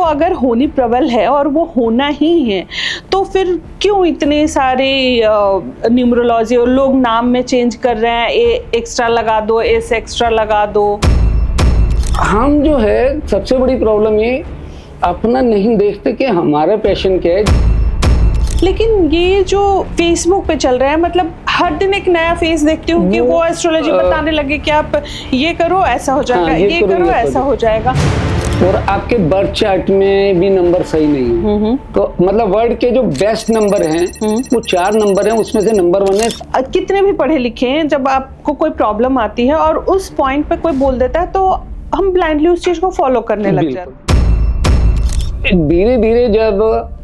अगर होनी प्रबल है और वो होना ही है, तो फिर क्यों इतने सारे न्यूमरोलॉजी और लोग नाम में चेंज कर रहे हैं, ए एक्स्ट्रा लगा दो, एस एक्स्ट्रा लगा दो। हम जो है सबसे बड़ी प्रॉब्लम ये अपना नहीं देखते कि हमारा पैशन क्या है। लेकिन ये जो फेसबुक पे चल रहा है, मतलब हर दिन एक नया फेस देखती हूँ कि वो एस्ट्रोलॉजी बताने लगे कि आप ये करो ऐसा हो जाएगा, ये करो ऐसा हो जाएगा। और आपके बर्थ चार्ट में भी नंबर सही नहीं है, तो मतलब वर्ल्ड के जो बेस्ट नंबर हैं वो 4 नंबर हैं, उसमें से नंबर 1 है। कितने भी पढ़े लिखे हैं, जब आपको कोई प्रॉब्लम आती है और उस पॉइंट पे कोई बोल देता है तो हम ब्लाइंडली उस चीज को फॉलो करने लग जाते हैं। धीरे धीरे जब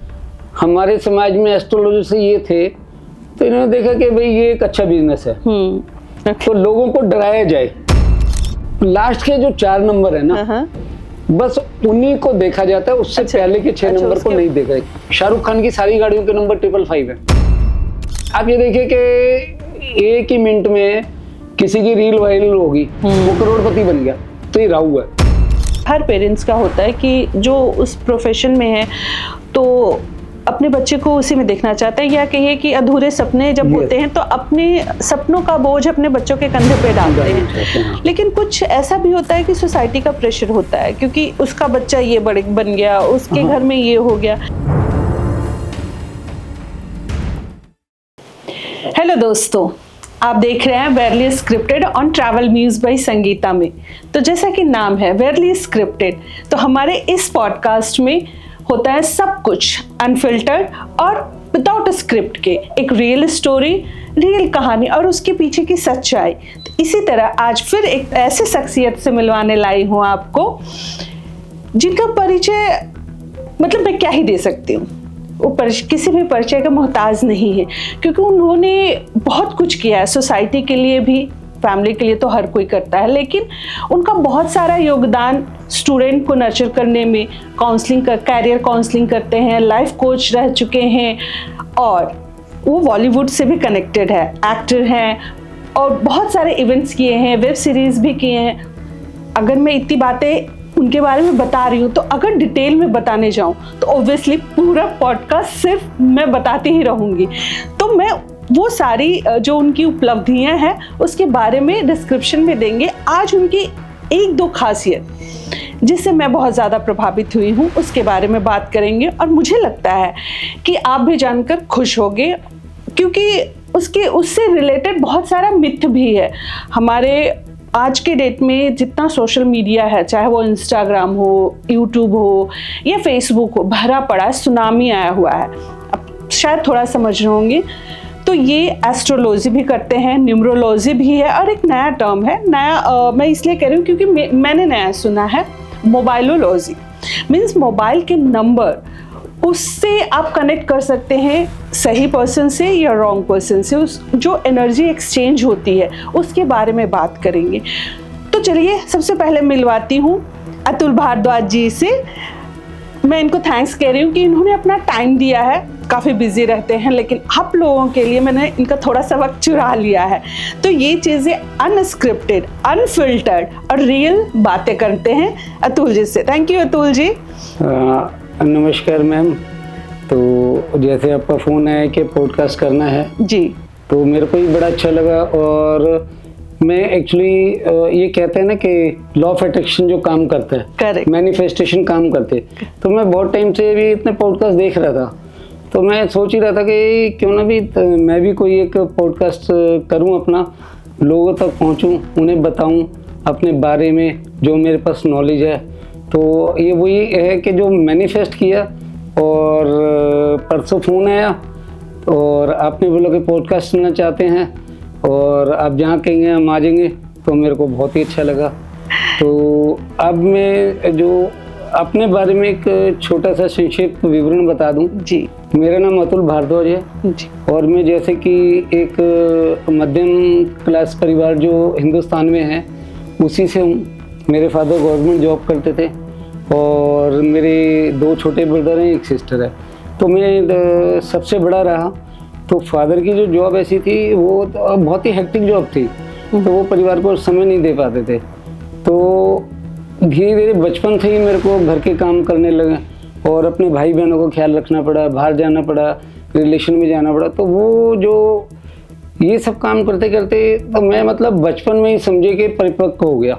हमारे समाज में एस्ट्रोलॉजी से ये थे, तो इन्होंने देखा कि भाई ये एक अच्छा बिजनेस है, तो लोगों को डराया जाए। लास्ट के जो 4 नंबर है ना, बस उन्हीं को देखा जाता है, उससे पहले के 6 नंबर को नहीं देखा। शाहरुख खान की सारी गाड़ियों के नंबर 555 है। आप ये देखिए कि एक ही मिनट में किसी की रील वायरल होगी, वो करोड़पति बन गया, तो ये राहु है। हर पेरेंट्स का होता है कि जो उस प्रोफेशन में है तो अपने बच्चे को उसी में देखना चाहते हैं, या कहिए कि अधूरे सपने जब होते हैं तो अपने सपनों का बोझ अपने बच्चों के कंधे पे डालते हैं। लेकिन कुछ ऐसा भी होता है कि सोसाइटी का प्रेशर होता है, क्योंकि उसका बच्चा ये बड़े बन गया, उसके घर में ये हो गया। हेलो दोस्तों, आप देख रहे हैं verily scripted on travel muse by Sangeeta में। तो जैसा कि नाम है वेरली स्क्रिप्टेड, तो हमारे इस पॉडकास्ट में होता है सब कुछ अनफिल्टर्ड और विदाउट स्क्रिप्ट के, एक रियल स्टोरी, रियल कहानी और उसके पीछे की सच्चाई। तो इसी तरह आज फिर एक ऐसे शख्सियत से मिलवाने लाई हूँ आपको, जिनका परिचय मतलब मैं क्या ही दे सकती हूँ, वो किसी भी परिचय का मोहताज नहीं है, क्योंकि उन्होंने बहुत कुछ किया है सोसाइटी के लिए भी, फैमिली के लिए तो हर कोई करता है, लेकिन उनका बहुत सारा योगदान स्टूडेंट को नर्चर करने में, काउंसलिंग कैरियर काउंसलिंग करते हैं, लाइफ कोच रह चुके हैं, और वो बॉलीवुड से भी कनेक्टेड है, एक्टर हैं और बहुत सारे इवेंट्स किए हैं, वेब सीरीज भी किए हैं। अगर मैं इतनी बातें उनके बारे में बता रही हूँ, तो अगर डिटेल में बताने जाऊँ तो ऑब्वियसली पूरा पॉडकास्ट सिर्फ मैं बताती ही रहूँगी। तो मैं वो सारी जो उनकी उपलब्धियां हैं उसके बारे में डिस्क्रिप्शन में देंगे। आज उनकी 1-2 खासियत जिससे मैं बहुत ज़्यादा प्रभावित हुई हूँ उसके बारे में बात करेंगे, और मुझे लगता है कि आप भी जानकर खुश होंगे, क्योंकि उससे रिलेटेड बहुत सारा मिथ भी है। हमारे आज के डेट में जितना सोशल मीडिया है, चाहे वो इंस्टाग्राम हो, यूट्यूब हो या फेसबुक हो, भरा पड़ा है, सुनामी आया हुआ है। अब शायद थोड़ा समझ रहे होंगे। तो ये एस्ट्रोलॉजी भी करते हैं, न्यूमरोलॉजी भी है, और एक नया टर्म है, नया मैं इसलिए कह रही हूँ क्योंकि मैंने नया सुना है, मोबाइलोलॉजी। मीन्स मोबाइल के नंबर, उससे आप कनेक्ट कर सकते हैं सही पर्सन से या रॉन्ग पर्सन से, उस जो एनर्जी एक्सचेंज होती है उसके बारे में बात करेंगे। तो चलिए सबसे पहले मिलवाती हूँ अतुल भारद्वाज जी से। मैं इनको थैंक्स कह रही हूँ कि इन्होंने अपना टाइम दिया है, काफ़ी बिजी रहते हैं, लेकिन आप लोगों के लिए मैंने इनका थोड़ा सा वक्त चुरा लिया है। तो ये चीज़ें अनस्क्रिप्टेड, अनफिल्टर्ड और रियल बातें करते हैं अतुल जी से। Thank you Atul ji. नमस्कार मैम। तो जैसे आपका फ़ोन है कि पॉडकास्ट करना है जी, तो मेरे को भी बड़ा अच्छा लगा। और मैं एक्चुअली ये कहते हैं ना कि लॉ ऑफ अट्रैक्शन जो काम करता है, करेक्ट, मैनिफेस्टेशन काम करते, तो मैं बहुत टाइम से भी इतने पॉडकास्ट देख रहा था, तो मैं सोच ही रहा था कि क्यों ना भी मैं भी कोई एक पॉडकास्ट करूं, अपना लोगों तक पहुंचूं, उन्हें बताऊं अपने बारे में जो मेरे पास नॉलेज है। तो ये वही है कि जो मैनिफेस्ट किया, और परसों फ़ोन आया और आपने बोला कि पॉडकास्ट सुनना चाहते हैं और आप जहाँ कहेंगे हम आ जाएंगे, तो मेरे को बहुत ही अच्छा लगा। तो अब मैं जो अपने बारे में एक छोटा सा संक्षिप्त विवरण बता दूं जी। मेरा नाम अतुल भारद्वाज है जी, और मैं जैसे कि एक मध्यम क्लास परिवार जो हिंदुस्तान में है उसी से हूँ। मेरे फादर गवर्नमेंट जॉब करते थे और मेरे 2 छोटे ब्रदर हैं, एक सिस्टर है। तो मैं सबसे बड़ा रहा। तो फादर की जो जॉब ऐसी थी, वो बहुत ही हेक्टिक जॉब थी, तो वो परिवार को समय नहीं दे पाते थे। तो धीरे धीरे बचपन से ही मेरे को घर के काम करने लगे और अपने भाई बहनों को ख्याल रखना पड़ा, बाहर जाना पड़ा, रिलेशन में जाना पड़ा। तो वो जो ये सब काम करते करते तो मैं मतलब बचपन में ही समझे कि परिपक्व हो गया।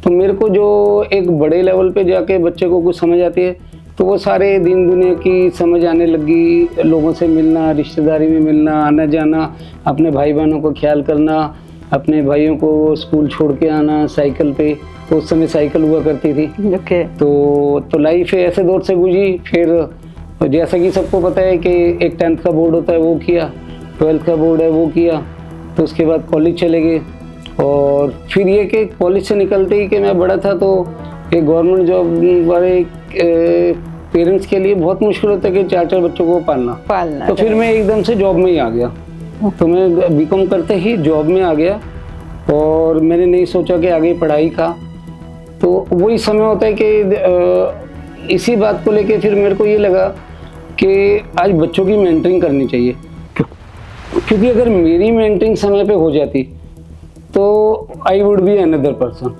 तो मेरे को जो एक बड़े लेवल पे जाके बच्चे को कुछ समझ आती है तो वो सारे दिन दुनिया की समझ आने लगी, लोगों से मिलना, रिश्तेदारी में मिलना, आना जाना, अपने भाई बहनों को ख्याल करना, अपने भाइयों को स्कूल छोड़ के आना साइकिल पे। तो उस समय साइकिल हुआ करती थी। ओके। तो लाइफ ऐसे दौर से गुजरी। फिर जैसा कि सबको पता है कि एक 10th का बोर्ड होता है वो किया, 12th का बोर्ड है वो किया, तो उसके बाद कॉलेज चले गए। और फिर ये कि कॉलेज से निकलते ही कि मैं बड़ा था तो एक गवर्नमेंट जॉब वाले पेरेंट्स के लिए बहुत मुश्किल होता है कि 4 बच्चों को पालना। तो फिर मैं एकदम से जॉब में ही आ गया। तो मैं बीकॉम करते ही जॉब में आ गया और मैंने नहीं सोचा कि आगे पढ़ाई का। तो वही समय होता है कि इसी बात को लेके फिर मेरे को ये लगा कि आज बच्चों की मेंटरिंग करनी चाहिए, क्योंकि अगर मेरी मेंटरिंग समय पे हो जाती तो I would be another person.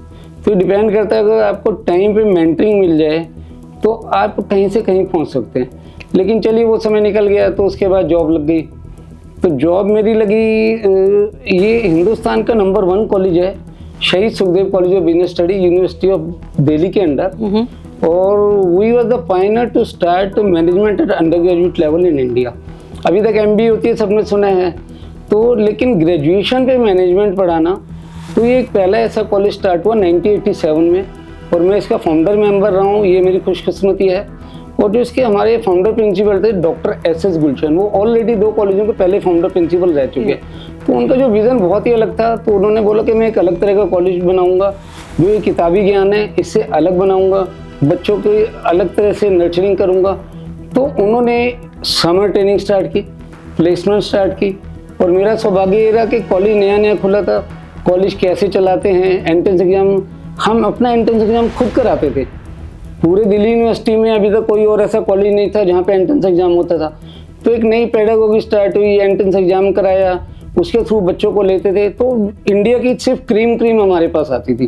तो डिपेंड करता है, अगर आपको टाइम पे मेंटरिंग मिल जाए तो आप कहीं से कहीं पहुंच सकते हैं। लेकिन चलिए वो समय निकल गया। तो उसके बाद जॉब लग गई। तो जॉब मेरी लगी, ये हिंदुस्तान का नंबर 1 कॉलेज है, Shaheed Sukhdev college of business study, university of Delhi के अंडर। और we were the pioneer to start management at undergraduate level in India. अभी तक MBA होती है, सबने सुना है, तो लेकिन ग्रेजुएशन पे मैनेजमेंट पढ़ाना, तो ये एक पहला ऐसा कॉलेज स्टार्ट हुआ 1987 में। और मैं इसका फाउंडर मेंबर रहा हूँ, ये मेरी खुशकिस्मती है। और जो इसके हमारे फाउंडर प्रिंसिपल थे डॉक्टर SS गुलशन, वो ऑलरेडी 2 कॉलेजों के पहले फाउंडर प्रिंसिपल रह चुके हैं। तो उनका जो विज़न बहुत ही अलग था। तो उन्होंने बोला कि मैं एक अलग तरह का कॉलेज बनाऊंगा, जो ये किताबी ज्ञान है इससे अलग बनाऊंगा, बच्चों की अलग तरह से नर्चरिंग करूंगा। तो उन्होंने समर ट्रेनिंग स्टार्ट की, प्लेसमेंट स्टार्ट की। और मेरा सौभाग्य ये रहा कि कॉलेज नया नया खुला था, कॉलेज कैसे चलाते हैं, एंट्रेंस एग्जाम, हम अपना एंट्रेंस एग्जाम खुद कराते थे। पूरे दिल्ली यूनिवर्सिटी में अभी तक कोई और ऐसा कॉलेज नहीं था जहाँ पे एंट्रेंस एग्जाम होता था। तो एक नई पेडागोगी स्टार्ट हुई, एंट्रेंस एग्जाम कराया, उसके थ्रू बच्चों को लेते थे। तो इंडिया की सिर्फ क्रीम हमारे पास आती थी।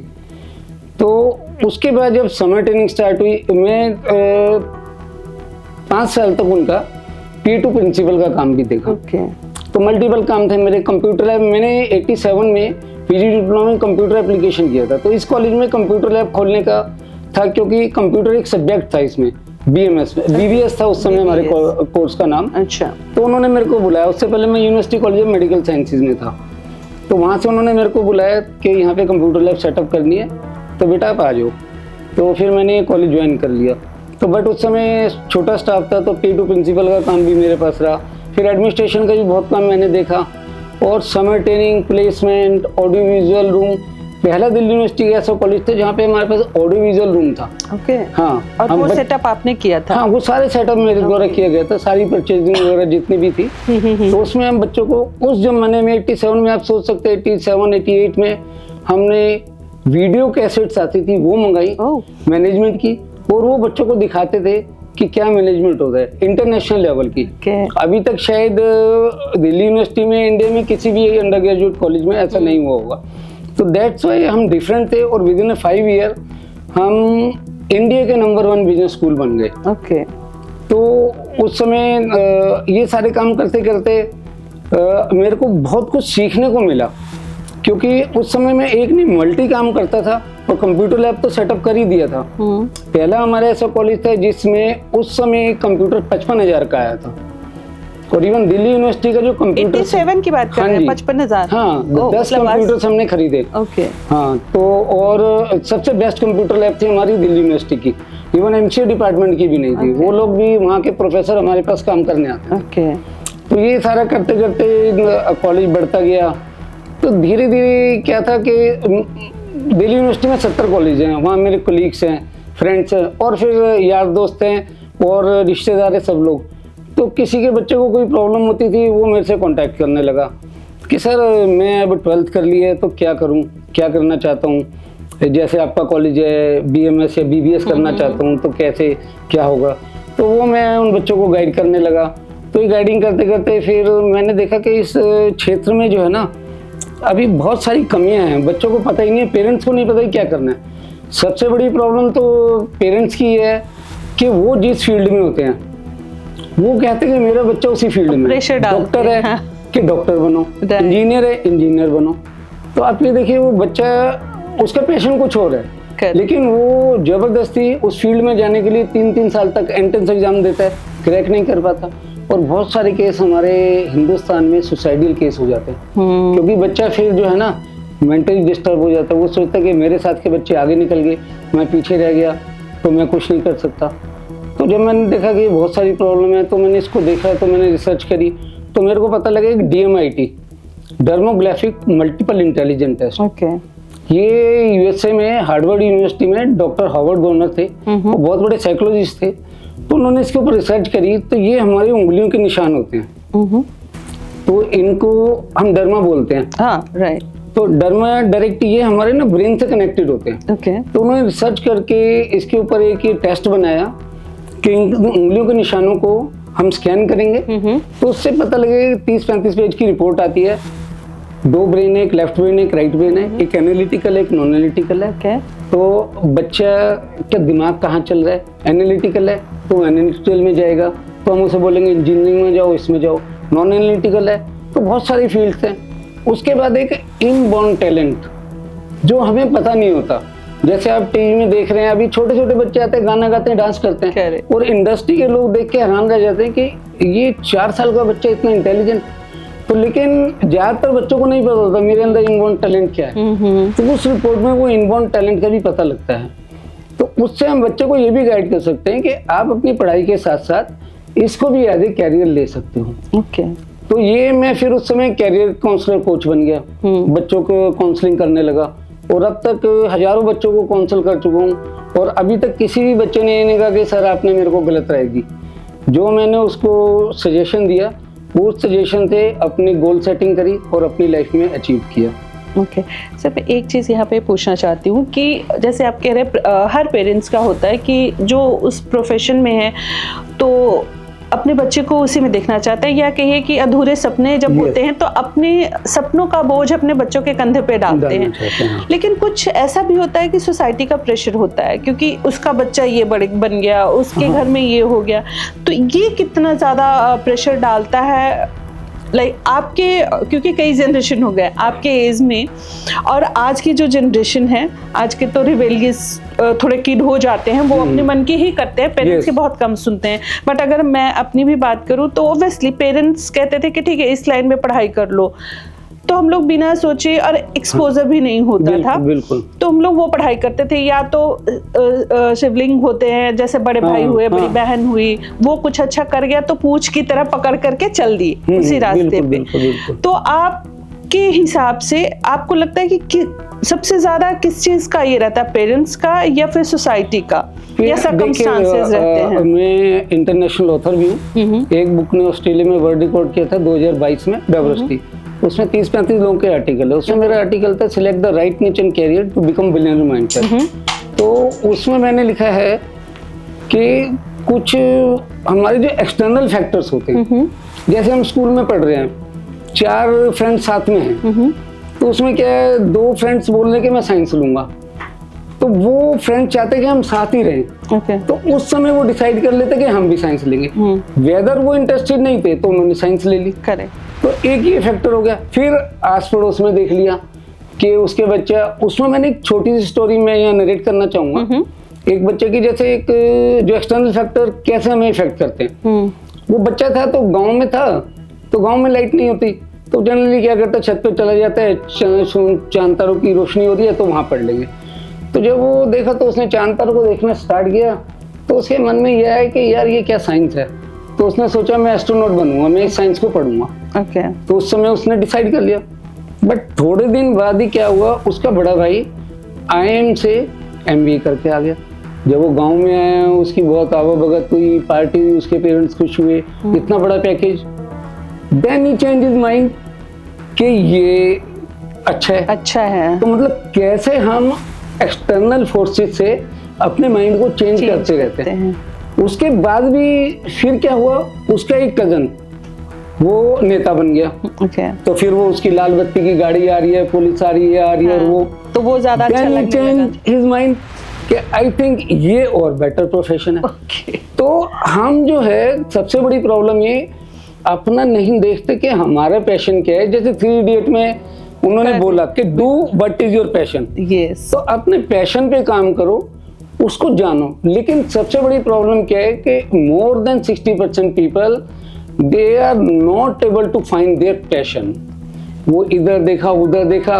तो उसके बाद जब समर ट्रेनिंग स्टार्ट हुई, मैं 5 साल तक उनका P2 प्रिंसिपल का काम भी देखा। तो मल्टीपल काम थे मेरे। कंप्यूटर लैब मैंने 87 में PG डिप्लोमा में कंप्यूटर एप्लीकेशन किया था। तो इस कॉलेज में कंप्यूटर लैब खोलने का था, क्योंकि कंप्यूटर एक सब्जेक्ट था इसमें, BMS में, BBS था उस समय हमारे कोर्स का नाम। अच्छा। तो उन्होंने मेरे को बुलाया। उससे पहले मैं university college of medical sciences में था। तो वहाँ से उन्होंने मेरे को बुलाया कि यहाँ पे कंप्यूटर लैब सेटअप करनी है, तो बेटा आप आ जाओ। तो फिर मैंने कॉलेज ज्वाइन कर लिया। तो बट उस समय छोटा स्टाफ था, तो P2 प्रिंसिपल का काम भी मेरे पास रहा। फिर एडमिनिस्ट्रेशन का भी बहुत काम मैंने देखा। और summer training, placement, audio visual room, पहला दिल्ली यूनिवर्सिटी ऐसा कॉलेज था जहाँ पे हमारे पास ऑडियो विजुअल रूम था। ओके। हाँ। और वो सेटअप आपने किया था? हाँ, वो सारे सेटअप मेरे द्वारा किया गया था, सारी परचेजिंग वगैरह जितनी भी थी। तो उसमें हम बच्चों को उस जमाने में 87 में, आप सोच सकते हैं 87, 88 में हमने वीडियो कैसेट्स आती थी वो मंगाई मैनेजमेंट की। और वो बच्चों को दिखाते थे कि क्या मैनेजमेंट होता है इंटरनेशनल लेवल की। अभी तक शायद दिल्ली यूनिवर्सिटी में, इंडिया में किसी भी अंडर ग्रेजुएट कॉलेज में ऐसा नहीं हुआ होगा। तो दैट्स वाई हम डिफरेंट थे। और विद इन 5 ईयर हम इंडिया के नंबर 1 बिजनेस स्कूल बन गए। ओके। तो उस समय ये सारे काम करते करते मेरे को बहुत कुछ सीखने को मिला, क्योंकि उस समय मैं एक नहीं मल्टी काम करता था। और कंप्यूटर लैब तो सेटअप कर ही दिया था। पहला हमारा ऐसा कॉलेज था जिसमें उस समय कंप्यूटर 55,000 का आया था। और इवन दिल्ली यूनिवर्सिटी का जो कंप्यूटर 87 की बात कर रहे हैं, 55,000। हाँ, 10 कंप्यूटर्स हमने खरीदे। ओके। हाँ, तो और सबसे बेस्ट कंप्यूटर लैब थी हमारी दिल्ली यूनिवर्सिटी की। इवन MCA डिपार्टमेंट की भी नहीं थी। वो लोग भी, वहाँ के प्रोफेसर हमारे पास काम करने आते। ओके। तो ये सारा करते करते कॉलेज बढ़ता गया। तो धीरे धीरे क्या था कि दिल्ली यूनिवर्सिटी में 70 कॉलेज हैं, वहाँ मेरे कोलीग्स हैं, फ्रेंड्स हैं, और फिर यार दोस्त हैं और रिश्तेदार हैं सब लोग। तो किसी के बच्चे को कोई प्रॉब्लम होती थी, वो मेरे से कांटेक्ट करने लगा कि सर मैं अब 12th कर ली है तो क्या करूं, क्या करना चाहता हूं, जैसे आपका कॉलेज है BMS या BBS करना चाहता हूं तो कैसे क्या होगा। तो वो मैं उन बच्चों को गाइड करने लगा। तो ये गाइडिंग करते करते फिर मैंने देखा कि इस क्षेत्र में जो है ना, अभी बहुत सारी कमियां हैं, बच्चों को पता ही नहीं है, पेरेंट्स को नहीं पता ही क्या करना है। सबसे बड़ी प्रॉब्लम तो पेरेंट्स की है कि वो जिस फील्ड में होते हैं वो कहते हैं कि मेरा बच्चा उसी फील्ड में, प्रेशर डालते डॉक्टर है हाँ। कि डॉक्टर बनो, Right. इंजीनियर है इंजीनियर बनो। तो आप ये देखिए वो बच्चा, उसका पैशन कुछ और है, Correct. लेकिन वो जबरदस्ती उस फील्ड में जाने के लिए 3-3 साल तक एंट्रेंस एग्जाम देता है, क्रैक नहीं कर पाता। और बहुत सारे केस हमारे हिंदुस्तान में सुसाइडल केस हो जाते हैं, क्योंकि बच्चा फिर जो है ना मेंटली डिस्टर्ब हो जाता है। वो सोचता है कि मेरे साथ के बच्चे आगे निकल गए, मैं पीछे रह गया, तो मैं कुछ नहीं कर सकता। तो जब मैंने देखा कि बहुत सारी प्रॉब्लम है, तो मैंने इसको देखा, तो मैंने रिसर्च करी, तो मेरे को पता लगा कि DMIT, dermographic multiple intelligent test, okay ये यूएसए में हार्वर्ड यूनिवर्सिटी में डॉक्टर हॉवर्ड गॉर्नर थे, वो बहुत बड़े साइकोलॉजिस्ट थे। तो उन्होंने इसके ऊपर रिसर्च करी, तो ये हमारी उंगलियों के निशान होते हैं, तो इनको हम डर्मा बोलते हैं। हाँ राइट तो डर्मा डायरेक्ट ये हमारे ना ब्रेन से कनेक्टेड होते हैं। ओके तो उन्होंने रिसर्च करके इसके ऊपर एक ये टेस्ट बनाया कि इन उंगलियों के निशानों को हम स्कैन करेंगे, तो उससे पता लगेगा कि 30-35 पेज की रिपोर्ट आती है। 2 ब्रेन है, एक लेफ्ट ब्रेन है, एक राइट ब्रेन है, एक एनालिटिकल है, एक नॉन एनालिटिकल है। ओके तो बच्चा का दिमाग कहाँ चल रहा है, एनालिटिकल है तो एनालिटिकल में जाएगा, तो हम उसे बोलेंगे इंजीनियरिंग में जाओ, इसमें जाओ। नॉन एनालिटिकल है तो बहुत सारी फील्ड्स हैं। उसके बाद एक इनबॉर्न टैलेंट जो हमें पता नहीं होता, जैसे आप टीवी में देख रहे हैं, अभी छोटे छोटे बच्चे आते हैं, गाना गाते हैं, डांस करते हैं, Correct. और इंडस्ट्री के लोग देख के हैरान रह जाते हैं कि ये 4 साल का बच्चा इतना इंटेलिजेंट। तो लेकिन ज्यादातर बच्चों को नहीं पता होता मेरे अंदर इनबॉर्न टैलेंट क्या है। तो उस रिपोर्ट में वो इनबॉर्न टैलेंट का भी पता लगता है। तो उससे हम बच्चे को ये भी गाइड कर सकते हैं कि आप अपनी पढ़ाई के साथ साथ इसको भी एज ए कैरियर ले सकते हो। ओके तो ये मैं फिर उस समय कैरियर काउंसलर कोच बन गया, बच्चों को काउंसलिंग करने लगा, और अब तक हजारों बच्चों को काउंसल कर चुका हूँ। और अभी तक किसी भी बच्चे ने ये नहीं कहा कि सर आपने मेरे को गलत राय दी। जो मैंने उसको सजेशन दिया, वो सजेशन से अपनी गोल सेटिंग करी और अपनी लाइफ में अचीव किया। ओके सर, मैं एक चीज़ यहाँ पे पूछना चाहती हूँ कि जैसे आप कह रहे हर पेरेंट्स का होता है कि जो उस प्रोफेशन में है तो अपने बच्चे को उसी में देखना चाहता है, या कहिए कि अधूरे सपने जब होते हैं तो अपने सपनों का बोझ अपने बच्चों के कंधे पे डालते हैं। लेकिन कुछ ऐसा भी होता है कि सोसाइटी का प्रेशर होता है, क्योंकि उसका बच्चा ये बड़े बन गया, उसके घर में ये हो गया, तो ये कितना ज़्यादा प्रेशर डालता है लाइक आपके, क्योंकि कई जनरेशन हो गए आपके एज में, और आज की जो जनरेशन है, आज के तो रिबेलियस थोड़े किड हो जाते हैं, वो अपने मन की ही करते हैं, पेरेंट्स के बहुत कम सुनते हैं। बट अगर मैं अपनी भी बात करूं तो ऑब्वियसली पेरेंट्स कहते थे कि ठीक है इस लाइन में पढ़ाई कर लो, तो हम लोग बिना सोचे, और एक्सपोजर भी नहीं होता था, बिल्कुल। तो हम लोग वो पढ़ाई करते थे। या तो शिवलिंग होते हैं, जैसे बड़े भाई हुए, बड़ी बहन हुई, वो कुछ अच्छा कर गया तो पूछ की तरह पकड़ करके चल दिए उसी रास्ते पे। तो आपके हिसाब से आपको लगता है कि सबसे ज्यादा किस चीज का ये रहता है, पेरेंट्स का या फिर सोसाइटी का, या सर्कमस्टांसेस रहते हैं? मैं इंटरनेशनल ऑथर भी हूँ। एक बुक ने ऑस्ट्रेलिया में वर्ल्ड रिकॉर्ड किया था 2022 में, डाइवर्सिटी, उसमें 30-35 लोगों के आर्टिकल है। उसमें मेरा आर्टिकल था select the right niche and career to become billionaire mindset. तो उसमें मैंने लिखा है कि कुछ हमारे जो एक्सटर्नल फैक्टर्स होते हैं, जैसे हम स्कूल में पढ़ रहे हैं, 4 फ्रेंड्स साथ में हैं, तो उसमें क्या है, 2 फ्रेंड्स बोल रहे कि मैं साइंस लूंगा, तो वो फ्रेंड चाहते कि हम साथ ही रहें। तो उस समय वो डिसाइड कर लेते कि हम भी साइंस लेंगे। वेदर वो इंटरेस्टेड नहीं थे तो उन्होंने साइंस ले ली। तो एक ये फैक्टर हो गया। फिर आस पड़ोस में देख लिया कि उसके बच्चा, उसमें मैंने एक छोटी सी स्टोरी मैं यहाँ नरेट करना चाहूंगा। एक बच्चे की, जैसे एक जो एक्सटर्नल फैक्टर कैसे हमें इफेक्ट करते हैं, वो बच्चा था तो गाँव में था, तो गाँव में लाइट नहीं होती, तो जनरली क्या करता है, छत पे चला जाता है, चांद तारों की रोशनी हो रही है तो वहां पढ़ लेंगे। तो जब वो देखा तो उसने चांद तारों को देखना स्टार्ट किया, तो उसके मन में यह है कि यार ये क्या साइंस है। तो उसने सोचा मैं एस्ट्रोनॉट बनूंगा, मैं इस साइंस को पढ़ूंगा। तो उस समय उसने डिसाइड कर लिया। बट थोड़े दिन बाद ही क्या हुआ, उसका बड़ा भाई IIM से MBA करके आ गया। जब वो गांव में आया, उसकी बहुत आवभगत हुई, पार्टी हुई, उसके पेरेंट्स खुश हुए, इतना बड़ा पैकेज। देन ही चेंज हिज माइंड कि ये अच्छा है। तो मतलब कैसे हम एक्सटर्नल फोर्सेस से अपने माइंड को चेंज करते रहते हैं। उसके बाद भी फिर क्या हुआ, उसका एक कजन वो नेता बन गया। ओके। तो फिर वो उसकी लाल बत्ती की गाड़ी आ रही है, पुलिस आ रही है और वो तो वो ज्यादा अच्छा लगने लगा। चेंज हिज माइंड कि आई थिंक ये और बेटर प्रोफेशन है। ओके। तो हम जो है सबसे बड़ी प्रॉब्लम ये अपना नहीं देखते कि हमारा पैशन क्या है। जैसे 3 इडियट में उन्होंने बोला कि do what is your passion. Yes. तो अपने पैशन पे काम करो, उसको जानो। लेकिन सबसे बड़ी प्रॉब्लम क्या है कि more than 60% people they are not able to find their passion. वो इधर देखा उधर देखा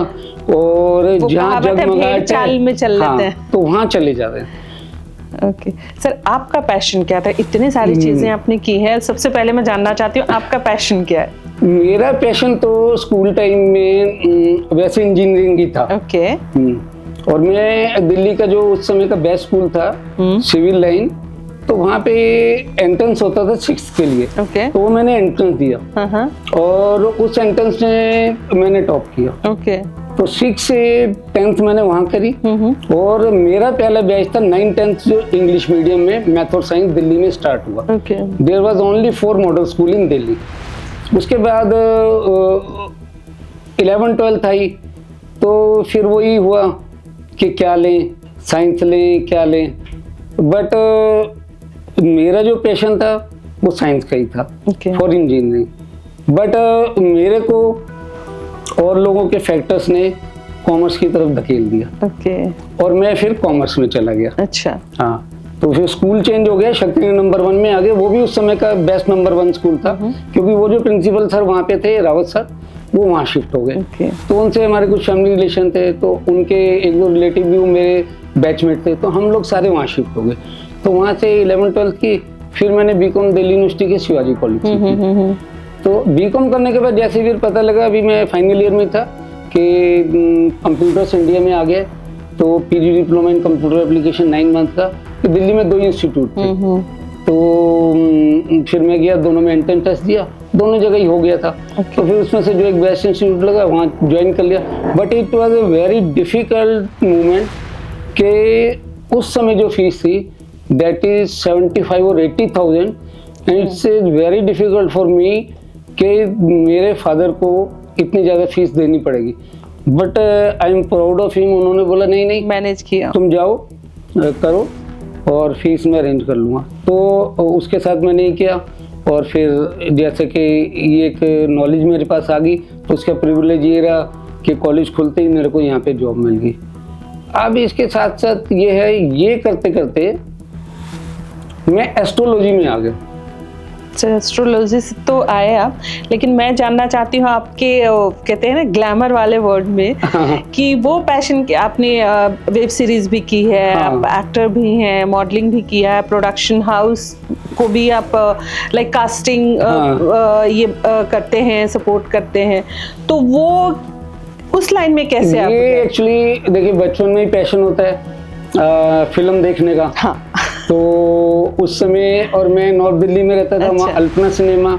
और जहाँ जगमगाहट चाल में चल लेते हैं, तो वहाँ चले जाते हैं। ओके सर, आपका पैशन क्या था? इतनी सारी चीजें आपने की हैं, सबसे पहले मैं जानना चाहती हूँ आपका पैशन क्या है? मेरा पैशन तो स्कूल टाइम में वैसे इंजीनियरिंग ही था। ओके। और मैं दिल्ली का जो उस समय का बेस्ट स्कूल था सिविल लाइन, तो वहाँ पे एंट्रेंस होता था 6th के लिए। ओके। तो वो मैंने एंट्रेंस दिया और उस एंट्रेंस में मैंने टॉप किया। ओके। तो 6 से 10th मैंने वहाँ करी। और मेरा पहला बैच था 9th 10th जो इंग्लिश मीडियम में मैथ और साइंस दिल्ली में स्टार्ट हुआ। Okay. There was only 4 model school in Delhi. उसके बाद 11 12th आई, तो फिर वही हुआ कि क्या लें, साइंस लें क्या लें। बट मेरा जो पैशन था वो साइंस का ही था फॉर इंजीनियरिंग। बट मेरे को और लोगों के फैक्टर्स ने कॉमर्स की तरफ धकेल दिया। ओके। और मैं फिर कॉमर्स में चला गया। अच्छा। हाँ, तो फिर स्कूल चेंज हो गया, शक्ति नंबर 1 में आ गए। वो भी उस समय का बेस्ट नंबर 1 स्कूल था, क्योंकि वो जो प्रिंसिपल सर वहाँ पे थे, रावत सर, वो वहाँ शिफ्ट हो गए। तो उनसे हमारे कुछ फैमिली रिलेशन थे, तो उनके एक दो रिलेटिव भी मेरे बैचमेट थे, तो हम लोग सारे वहाँ शिफ्ट हो गए। तो वहाँ से 11 12th की फिर मैंने बीकॉम दिल्ली यूनिवर्सिटी के शिवाजी कॉलेज से। तो बीकॉम करने के बाद जैसे फिर पता लगा, अभी मैं फाइनल ईयर में था, कि कंप्यूटर्स इंडिया में आ गया। तो PG diploma in computer application 9 month का, तो दिल्ली में 2 इंस्टीट्यूट थे। तो फिर मैं गया, दोनों में एंट्रेंस टेस्ट दिया, दोनों जगह ही हो गया था। तो फिर उसमें से जो एक बेस्ट इंस्टीट्यूट लगा वहाँ ज्वाइन कर लिया। But it was a very difficult moment कि उस समय जो फीस थी दैट इज 75 और 80,000 and it's very difficult for me कि मेरे फादर को इतनी ज़्यादा फीस देनी पड़ेगी। But I am proud of him. उन्होंने बोला नहीं नहीं मैनेज किया, तुम जाओ करो और फीस मैं अरेंज कर लूँगा। तो उसके साथ मैंने ये किया। और फिर जैसे कि ये एक नॉलेज मेरे पास आ गई, तो उसका प्रिविलेज ये रहा कि कॉलेज खुलते ही मेरे को यहाँ पे जॉब मिल गई। अब इसके साथ साथ ये है, ये करते करते मैं एस्ट्रोलॉजी में आ गया। एस्ट्रोलॉजी से तो आए आप, लेकिन मैं जानना चाहती हूँ आपके कहते हैं ना ग्लैमर वाले वर्ड में कि वो पैशन के आपने वेब सीरीज भी की है, आप एक्टर भी हैं, मॉडलिंग भी किया है, प्रोडक्शन हाउस को भी आप लाइक कास्टिंग ये करते हैं, सपोर्ट करते हैं। तो वो उस लाइन में कैसे आप? ये एक्चुअली देखिए, बचपन में ही पैशन होता है फिल्म देखने का। हाँ। तो उस समय, और मैं नॉर्थ दिल्ली में रहता था, वहाँ अल्पना सिनेमा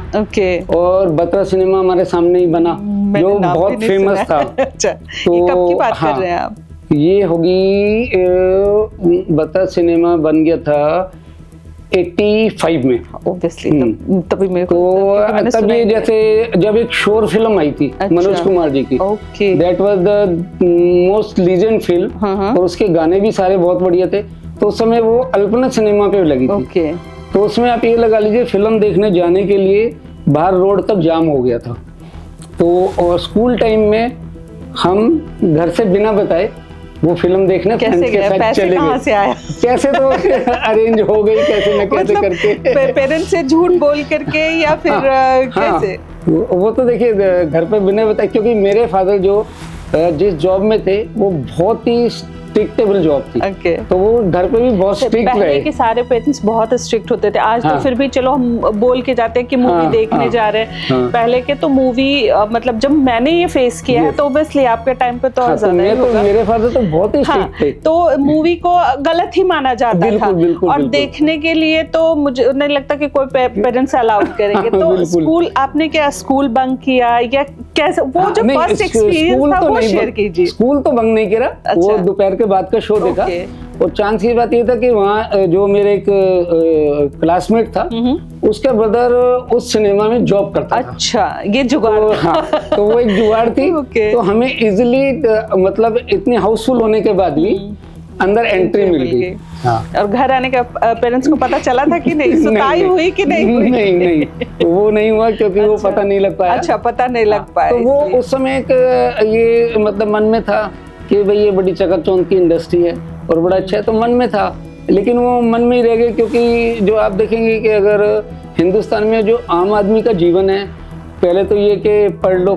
और बत्रा सिनेमा हमारे सामने ही बना, जो बहुत फेमस था। अच्छा, तो ये कब की बात कर रहे हैं आप? ये होगी बत्रा सिनेमा बन गया था 85 में। Obviously, तभी मेरे को तो तब ये जैसे जब एक शोर फिल्म आई थी मनोज कुमार जी की, that was the most legend film, और उसके गाने भी सारे बहुत बढ़िया थे। तो उस समय वो अल्पना सिनेमा पे लगी थी। तो उसमें आप ये लगा लीजिए, फिल्म देखने जाने के लिए बाहर रोड तक जाम हो गया था। तो और स्कूल टाइम में हम घर से बिना बताए वो फिल्म देखने कैसे गए? पैसे कहाँ से आया? कैसे तो अरेंज हो गई कैसे न कैसे मतलब करके, पेरेंट्स से झूठ बोल करके या फिर कैसे? वो तो देखिए घर पे बिना बताए, क्योंकि मेरे फादर जो जिस जॉब में थे वो बहुत ही स्ट्रिक्टेबल जॉब थी। तो वो घर पे भी बहुत स्ट्रिक्ट रहे। पहले के सारे पेरेंट्स बहुत स्ट्रिक्ट होते थे। आज तो फिर भी चलो हम बोल के जाते हैं कि मूवी देखने जा रहे हैं। पहले के तो मूवी मतलब जब मैंने ये फेस किया है, तो ऑब्वियसली आपके टाइम पे तो ज्यादा ही होगा। मेरे फादर तो बहुत ही स्ट्रिक्ट थे। तो मूवी को गलत ही माना जाता था, और देखने के लिए तो मुझे नहीं लगता कि कोई पेरेंट्स अलाउड करेंगे। तो स्कूल, आपने क्या स्कूल बंक किया या कैसे? वो जो फर्स्ट एक्सपीरियंस था वो शेयर कीजिए। स्कूल तो बंक नहीं किया, वो दोपहर के बाद का शो देखा। और चांस की बात ये था कि वहाँ जो मेरे एक क्लासमेट था, उसका ब्रदर उस सिनेमा में जॉब करता था। अच्छा, ये जुगाड़। तो हाँ, तो वो एक जुगाड़ थी। Okay. तो हमें इजिली मतलब इतनी हाउसफुल होने के बाद भी अंदर एंट्री मिल गई। हाँ। और घर आने का पेरेंट्स को पता चला था कि नहीं, सुताई हुई कि नहीं हुई? नहीं, वो नहीं हुआ क्योंकि वो पता नहीं लग पाया। अच्छा, पता नहीं लग पाया। तो वो उस समय एक ये मतलब मन में था कि भाई ये बड़ी चकाचौंध की इंडस्ट्री है और बड़ा अच्छा है, तो मन में था, लेकिन वो मन में ही रह गए। क्योंकि जो आप देखेंगे कि अगर हिंदुस्तान में जो आम आदमी का जीवन है, पहले तो ये कि पढ़ लो,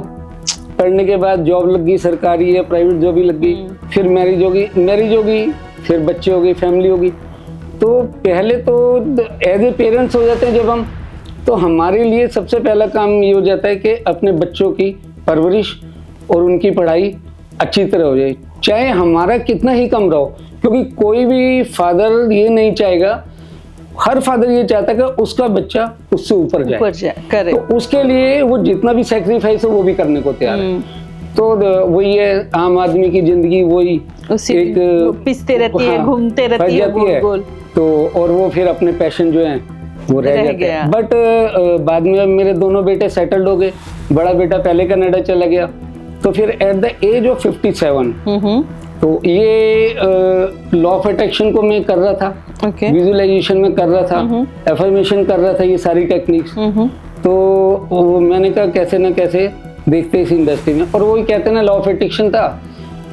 पढ़ने के बाद जॉब लग गई, सरकारी या प्राइवेट जॉब ही लग गई, फिर मैरिज होगी, फिर बच्चे हो गए, फैमिली होगी। तो पहले तो एज ए पेरेंट्स हो जाते हैं जब हम, तो हमारे लिए सबसे पहला काम ये हो जाता है कि अपने बच्चों की परवरिश और उनकी पढ़ाई अच्छी तरह हो जाए, चाहे हमारा कितना ही कम रहो। क्योंकि कोई भी फादर ये नहीं चाहेगा, हर फादर ये चाहता है कि उसका बच्चा उससे ऊपर जाए। तो उसके लिए वो जितना भी सैक्रिफाइस है वो भी करने को तैयार है। तो वही है आम आदमी की जिंदगी, वही एक पिसते रहती है, घूमते रहती है गोल। तो और वो फिर अपने पैशन जो है वो रह जाते हैं। बट बाद में मेरे दोनों बेटे सेटल्ड हो गए। बड़ा बेटा पहले कनाडा चला गया, तो फिर एट द एज ऑफ 57 तो ये लॉ ऑफ अट्रैक्शन को मैं कर रहा था, विजुअलाइजेशन में कर रहा था, एफर्मेशन कर रहा था, ये सारी टेक्निक्स। तो मैंने कहा कैसे ना कैसे देखते इस इंडस्ट्री में। और वही कहते हैं ना, लॉ ऑफ अट्रैक्शन था।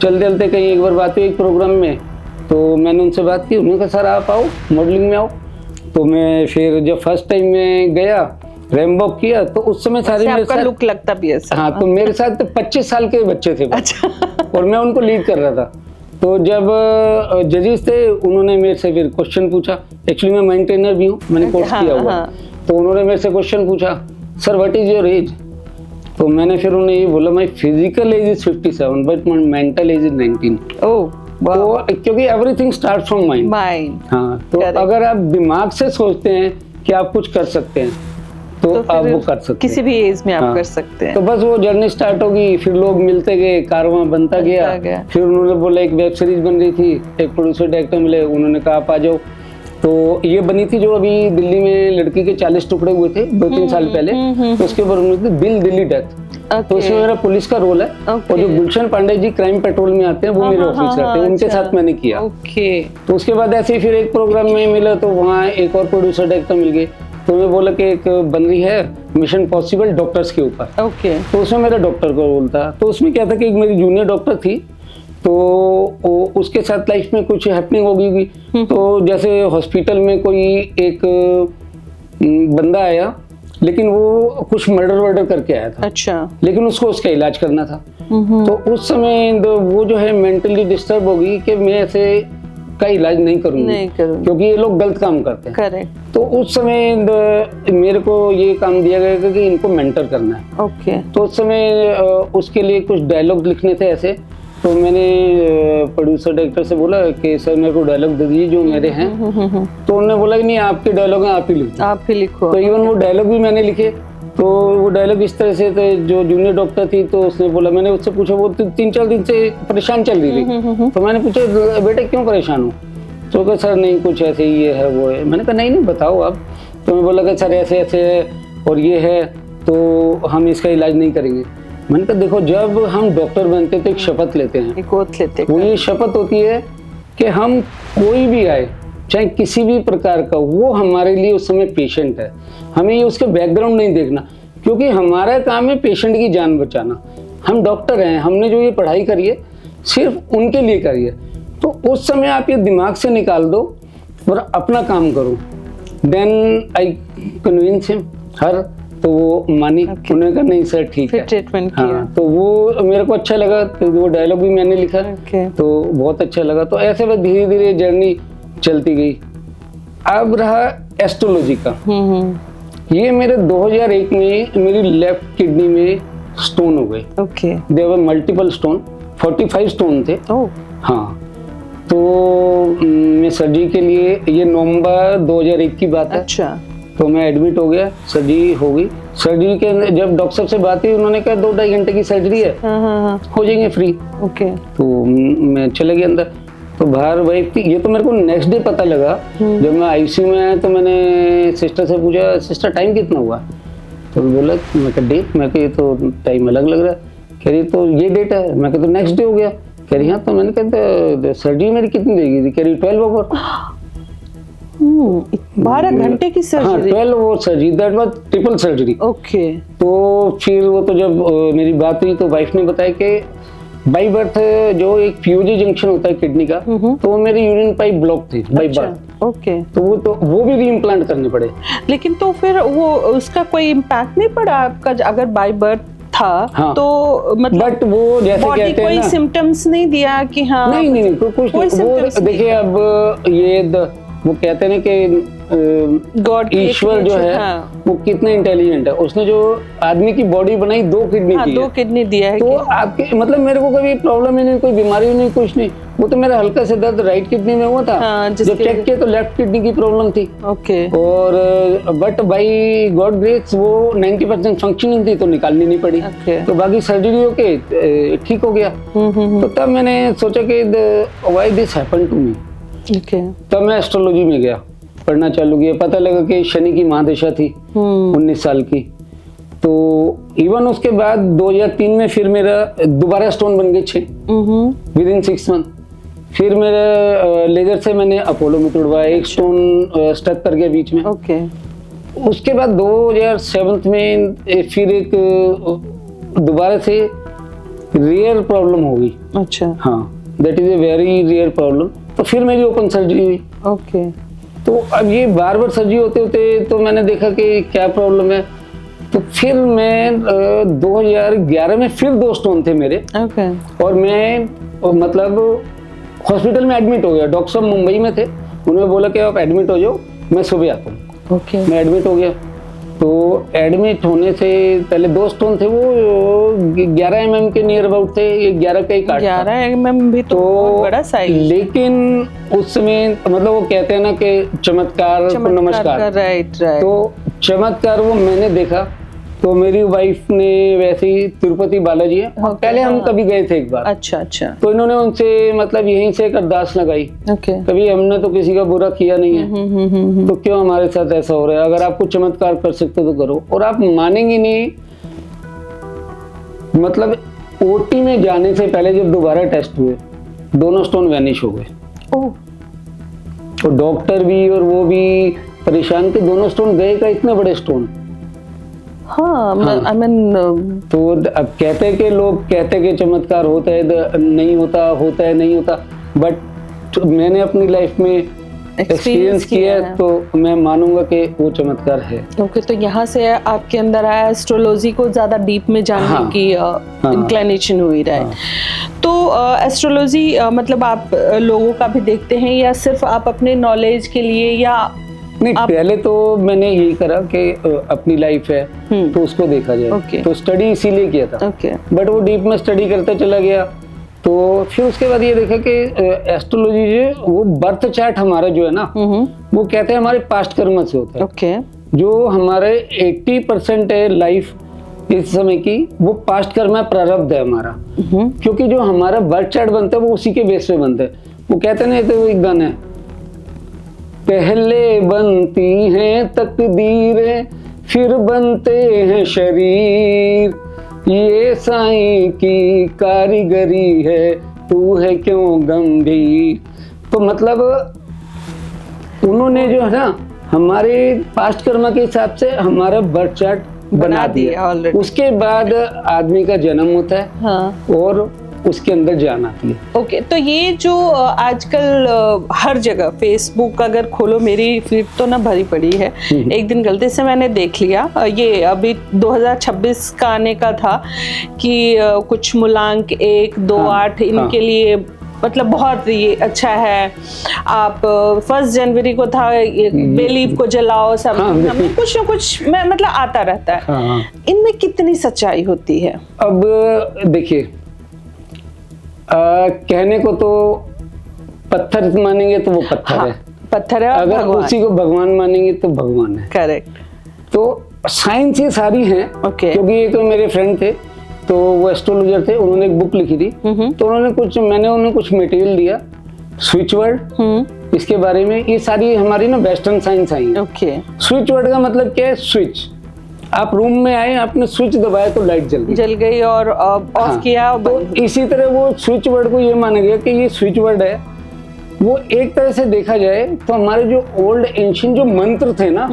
चलते चलते कहीं एक बार बात हुई एक प्रोग्राम में, तो मैंने उनसे बात की, उन्होंने कहा सर आप आओ मॉडलिंग में आओ। तो मैं फिर जब फर्स्ट टाइम में गया, रैम्बॉक किया, तो उस समय सारे मेरे साथ लुक लगता भी है। हाँ, तो मेरे साथ 25 साल के बच्चे थे। अच्छा। और मैं उनको लीड कर रहा था। तो जब जजेस थे, उन्होंने मेरे से फिर क्वेश्चन पूछा। एक्चुअली मैं माइंड ट्रेनर भी हूँ, मैंने कोर्स किया हुआ। तो उन्होंने मेरे से क्वेश्चन पूछा, sir what is your age? तो मैंने फिर उन्हें ये बोला, my physical age is 57 but my mental age is 19। तो क्योंकि एवरीथिंग स्टार्ट फ्रॉम माइंड। हाँ, तो अगर आप दिमाग से सोचते हैं कि आप कुछ कर सकते हैं तो आप वो कर सकते हैं, किसी भी एज में आप कर सकते हैं। तो बस वो जर्नी स्टार्ट होगी, फिर लोग मिलते गए, कारवां बनता गया। फिर उन्होंने बोला एक वेब सीरीज बन रही थी, एक प्रोड्यूसर डायरेक्टर मिले, उन्होंने कहा आप आ जाओ। तो ये बनी थी जो अभी दिल्ली में लड़की के 40 टुकड़े हुए थे 2-3 साल पहले, तो उसके ऊपर उन्होंने दिल दिल्ली डेथ। तो उसमें मेरा पुलिस का रोल है। और जो गुलशन पांडे जी क्राइम पेट्रोल में आते हैं, वो मेरे ऑफिसर थे, उनके साथ मैंने किया। तो उसके बाद ऐसे ही फिर एक प्रोग्राम में मिला, तो वहाँ एक और प्रोड्यूसर डायरेक्टर मिल गए। तो मैं बोला कि एक बन रही है मिशन पॉसिबल डॉक्टर्स के ऊपर। तो उसमें मेरा डॉक्टर का रोल था। तो उसमें क्या था कि एक मेरी जूनियर डॉक्टर थी, तो उसके साथ लाइफ में कुछ हैपनिंग हो गई। तो जैसे हॉस्पिटल में कोई एक बंदा आया, लेकिन वो कुछ मर्डर करके आया था। अच्छा। लेकिन उसको उसका इलाज करना था। तो उस समय वो जो है मेंटली डिस्टर्ब होगी कि मैं ऐसे का इलाज नहीं करूंगी, क्योंकि ये लोग गलत काम करते हैं। करेक्ट। तो उस समय मेरे को ये काम दिया गया कि इनको मेंटर करना है। तो उस समय उसके लिए कुछ डायलॉग लिखने थे ऐसे। तो मैंने प्रोड्यूसर डायरेक्टर से बोला कि सर मेरे को डायलॉग दे दीजिए जो मेरे हैं। तो उन्होंने बोला कि नहीं, आपके डायलॉग हैं, आप ही लिखो। तो इवन वो डायलॉग भी मैंने लिखे। तो वो डायलॉग इस तरह से थे, जो जूनियर डॉक्टर थी, तो उसने बोला, मैंने उससे पूछा, वो 3-4 दिन से परेशान चल रही थी। तो मैंने पूछा बेटे क्यों परेशान हो? तो कहा सर नहीं कुछ ऐसे ही ये है वो है। मैंने कहा नहीं बताओ आप। तो मैं बोला कि सर ऐसे ऐसे है और ये है, तो हम इसका इलाज नहीं करेंगे। मैंने कहा देखो, जब हम डॉक्टर बनते हैं तो एक शपथ लेते हैं, वो ये शपथ होती है कि हम कोई भी आए, चाहे किसी भी प्रकार का, वो हमारे लिए उस समय पेशेंट है। हमें ये उसके बैकग्राउंड नहीं देखना, क्योंकि हमारा काम है पेशेंट की जान बचाना। हम डॉक्टर हैं, हमने जो ये पढ़ाई करी है सिर्फ उनके लिए करी है। तो उस समय आप ये दिमाग से निकाल दो और अपना काम करो। Then I convince him her, तो वो मानी। उन्होंने कहा नहीं सर ठीक है, ट्रीटमेंट किया। हाँ, तो वो मेरे को अच्छा लगा। तो वो डायलॉग भी मैंने लिखा, तो बहुत अच्छा लगा। तो ऐसे बस धीरे धीरे जर्नी चलती गई। अब रहा एस्ट्रोलॉजी का। ये मेरे 2001 में मेरी लेफ्ट किडनी में स्टोन हो गए। There were multiple stone, 45 stone थे। हाँ, तो मैं सर्जरी के लिए, ये नवंबर 2001 की बात है। अच्छा। तो मैं एडमिट हो गया, सर्जरी हो गई। सर्जरी के जब डॉक्टर साहब से बात हुई, उन्होंने कहा 2-2.5 घंटे की सर्जरी है, हो जाएंगे फ्री। ओके। तो मैं चले गया अंदर। तो बाहर वाइफ थी। ये तो मेरे को नेक्स्ट डे पता लगा जब मैं आईसीयू में आया, तो मैंने सिस्टर से पूछा, सिस्टर टाइम कितना हुआ? तो बोला, मैं कहा डेट, मैं कहा ये तो टाइम अलग लग रहा है। कह रही तो ये डेट है, मैं कहा तो नेक्स्ट डे हो गया। कह रही हाँ, तो मैंने कहा सर्जरी मेरी कितनी देगी थी? कह रही 12 आवर। 12 घंटे की सर्जरी? हाँ, 12 hour surgery, that was triple surgery. Okay. तो फिर वो तो जब मेरी बात हुई तो वाइफ ने बताया कि बाई बर्थ जो एक फ्यूजी जंक्शन होता है किडनी का, तो वो मेरी यूरिन पाइप ब्लॉक थी बाई बर्थ। ओके। तो वो भी रीइम्प्लांट करने पड़े। लेकिन तो फिर वो उसका कोई इम्पैक्ट नहीं पड़ा आपका अगर बाई बर्थ था? हाँ, तो मतलब बट वो जैसे कहते हैं कोई ना, सिम्टम्स नहीं दिया कि हाँ? नहीं कुछ नहीं। वो देखिए अब ये वो कहते हैं ना कि गॉड, ईश्वर जो है वो कितना इंटेलिजेंट है। उसने जो आदमी की बॉडी बनाई, 2 किडनी दी, 2 किडनी दिया है। तो आपके मतलब मेरे को कभी प्रॉब्लम ही नहीं, कोई बीमारी नहीं, कुछ नहीं। वो तो मेरा हल्का से दर्द राइट किडनी में हुआ था, जब चेक किया तो लेफ्ट किडनी की प्रॉब्लम थी। ओके। और बट बाई गॉड ग्रेस वो 90% फंक्शनिंग थी, तो निकालनी नहीं पड़ी। तो बाकी सर्जरी होके ठीक हो गया। तो तब मैंने सोचा कि why this happen to me. तब मैं एस्ट्रोलॉजी में गया, पढ़ना चालू किया। पता लगा कि शनि की महादशा थी 19 साल की। तो इवन उसके बाद 2003 में फिर मेरा दोबारा स्टोन बन गए 6 विदिन 6 मंथ। फिर मेरे लेजर से मैंने अपोलो में तोड़वाया, एक स्टोन स्टक कर गया बीच में। उसके बाद 2007 में फिर एक दोबारा से रेयर प्रॉब्लम हो गई। अच्छा। हाँ, that is a very rare problem. तो फिर मेरी ओपन सर्जरी हुई। ओके। तो अब ये बार बार सर्जरी होते होते तो मैंने देखा कि क्या प्रॉब्लम है। तो फिर मैं 2011 में फिर 2 स्टोन थे मेरे। ओके। और मैं मतलब हॉस्पिटल में एडमिट हो गया। डॉक्टर साहब मुंबई में थे, उन्होंने बोला कि आप एडमिट हो जाओ, मैं सुबह आता हूँ। ओके। मैं एडमिट हो गया। तो एडमिट होने से पहले 2 स्टोन थे, वो 11 mm के नियर अबाउट थे। 11 का ही काट था। 11 mm भी तो बड़ा साइज। लेकिन उस समय मतलब वो कहते हैं ना कि चमत्कार को नमस्कार। राइट। तो चमत्कार वो मैंने देखा। तो मेरी वाइफ ने वैसे ही तिरुपति बालाजी है, पहले हम कभी गए थे एक बार। अच्छा। तो इन्होंने उनसे मतलब यहीं से एक अरदास लगाई। कभी हमने तो किसी का बुरा किया नहीं है, तो क्यों हमारे साथ ऐसा हो रहा है? अगर आपको चमत्कार कर सकते हो तो करो। और आप मानेंगे नहीं, मतलब ओटी में जाने से पहले जब दोबारा टेस्ट हुए, दोनों स्टोन वैनिश हो गए। तो डॉक्टर भी और वो भी परेशान थे, दोनों स्टोन गए का, इतने बड़े स्टोन। हाँ। तो अब कहते हैं कि लोग कहते हैं कि चमत्कार होता है नहीं होता, होता है नहीं होता, बट मैंने अपनी लाइफ में एक्सपीरियंस किया है, तो मैं मानूंगा कि वो चमत्कार है। ओके। तो यहाँ से आपके अंदर आया एस्ट्रोलॉजी को ज्यादा डीप में जानने की इंक्लिनेशन हुई रहा है। तो एस्ट्रोलॉजी मतलब आप लोगों का भी देखते हैं या सिर्फ आप अपने नॉलेज के लिए? या नहीं, पहले तो मैंने यही करा कि अपनी लाइफ है तो उसको देखा जाए। तो स्टडी इसीलिए किया था। बट वो डीप में स्टडी करता चला गया। तो फिर उसके बाद ये देखा कि एस्ट्रोलॉजी जो वो बर्थ चार्ट हमारा जो है ना, वो कहते हैं हमारे पास्ट कर्म से होता है। जो हमारे 80% है लाइफ इस समय की, वो पास्ट कर्म है, प्रारब्ध है हमारा। क्योंकि जो हमारा बर्थ चार्ट बनता है वो उसी के बेस पे बनता है। वो कहते हैं ना, तो वो एक गाना है, पहले बनती हैं तकदीरें फिर बनते हैं शरीर, ये साईं की कारीगरी है, तू है क्यों गंभीर। तो मतलब उन्होंने जो है ना हमारे पास्ट कर्म के हिसाब से हमारा बर्थ चार्ट बना दिया। उसके बाद आदमी का जन्म होता है। हाँ। और उसके अंदर जान आती है। ओके। तो ये जो आजकल हर जगह फेसबुक अगर खोलो, मेरी फीड तो ना भरी पड़ी है। एक दिन गलती से मैंने देख लिया, ये अभी 2026 का आने का था कि कुछ मूलांक 1, 2, 8 इनके लिए मतलब बहुत ये अच्छा है। आप 1 जनवरी को था, बेलीव को जलाओ, सब हमें कुछ ना कुछ मतलब आता रहता है। इनमें कितनी सच्चाई होती है? अब देखिए, कहने को तो पत्थर मानेंगे तो वो पत्थर है, पत्थर है। अगर उसी को भगवान मानेंगे तो भगवान है। करेक्ट। तो साइंस ये सारी हैं। क्योंकि ये तो मेरे फ्रेंड थे, तो वो एस्ट्रोलॉजर थे, उन्होंने एक बुक लिखी थी। तो मैंने उन्हें कुछ मटेरियल दिया, स्विच वर्ड, इसके बारे में ये सारी हमारी ना वेस्टर्न साइंस आई है। ओके। स्विच वर्ड का मतलब क्या है? स्विच। आप रूम में आए, आपने स्विच दबाया तो लाइट जल गई और ऑफ किया। तो इसी तरह वो स्विच वर्ड को ये माना गया कि ये स्विच वर्ड है। वो एक तरह से देखा जाए तो हमारे जो ओल्ड एंशिएंट जो मंत्र थे ना,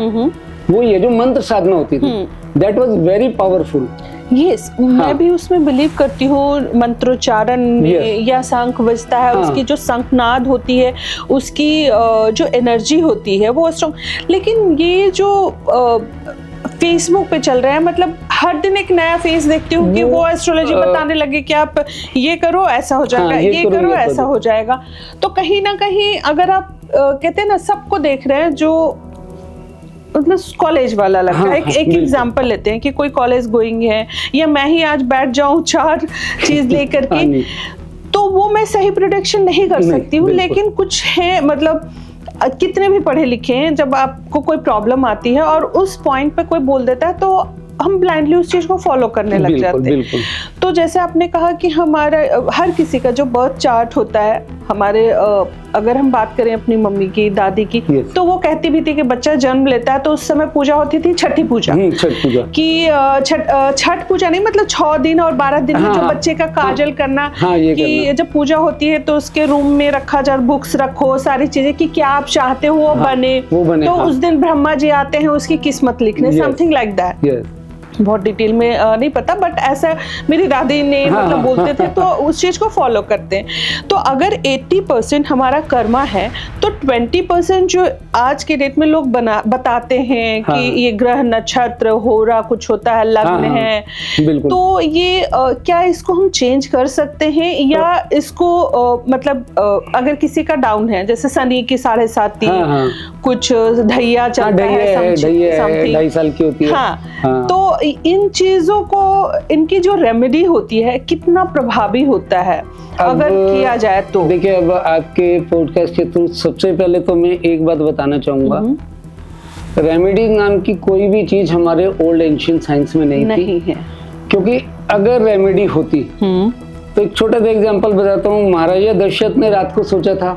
वो ये जो मंत्र साधना होती थी, that was very powerful. Yes, मैं भी उसमें बिलीव करती हूँ। मंत्रोच्चारण में या शंख बजता है, उसकी जो शंखनाद होती है, उसकी जो एनर्जी होती है वो स्ट्रॉन्ग। लेकिन ये जो फेसबुक पे चल रहा है, मतलब हर दिन एक नया फेस देखती हूँ कि वो एस्ट्रोलॉजी बताने लगे कि आप ये करो ऐसा हो जाएगा, ये करो ऐसा हो जाएगा। तो कहीं ना कहीं अगर आप कहते हैं ना, सबको देख रहे हैं जो मतलब कॉलेज वाला लगता है। एक एग्जांपल लेते हैं कि कोई कॉलेज गोइंग है, या मैं ही आज बैठ जाऊं 4 चीज लेकर के, तो वो मैं सही प्रेडिक्शन नहीं कर सकती हूँ। लेकिन कुछ है, मतलब कितने भी पढ़े लिखे हैं, जब आपको कोई प्रॉब्लम आती है और उस पॉइंट पे कोई बोल देता है, तो हम ब्लाइंडली उस चीज को फॉलो करने लग जाते हैं। तो जैसे आपने कहा कि हमारा हर किसी का जो बर्थ चार्ट होता है, हमारे अगर हम बात करें अपनी मम्मी की, दादी की, तो वो कहती भी थी कि बच्चा जन्म लेता है तो उस समय पूजा होती थी छठी पूजा, कि छठ पूजा नहीं, मतलब 6 दिन और 12 दिन में जो बच्चे का काजल करना, कि जब पूजा होती है तो उसके रूम में रखा जाए, बुक्स रखो, सारी चीजें कि क्या आप चाहते हो वो बने। तो उस दिन ब्रह्मा जी आते हैं उसकी किस्मत लिखने, समथिंग लाइक दैट। बहुत डिटेल में नहीं पता, बट ऐसा मेरी दादी ने मतलब बोलते थे, तो उस चीज को फॉलो करते हैं। तो अगर 80% हमारा कर्मा है, तो 20% जो आज के डेट में लोग बताते हैं कि ये ग्रह नक्षत्र होरा कुछ होता है, लग्न है, तो ये क्या इसको हम चेंज कर सकते हैं, या इसको मतलब अगर किसी का डाउन है, जैसे शनि की 7.5 कुछ ढैया चलता है, 2.5 साल की होती है, तो इन चीजों को, इनकी जो रेमेडी होती है, कितना प्रभावी होता है अगर किया जाए तो? देखिए, अब आपके पॉडकास्ट के थ्रू सबसे पहले तो मैं एक बात बताना चाहूंगा, रेमेडी नाम की कोई भी चीज हमारे ओल्ड एंशिएंट साइंस में नहीं है। क्योंकि अगर रेमेडी होती तो एक छोटा सा एग्जांपल बताता हूँ। महाराजा दशरथ ने रात को सोचा था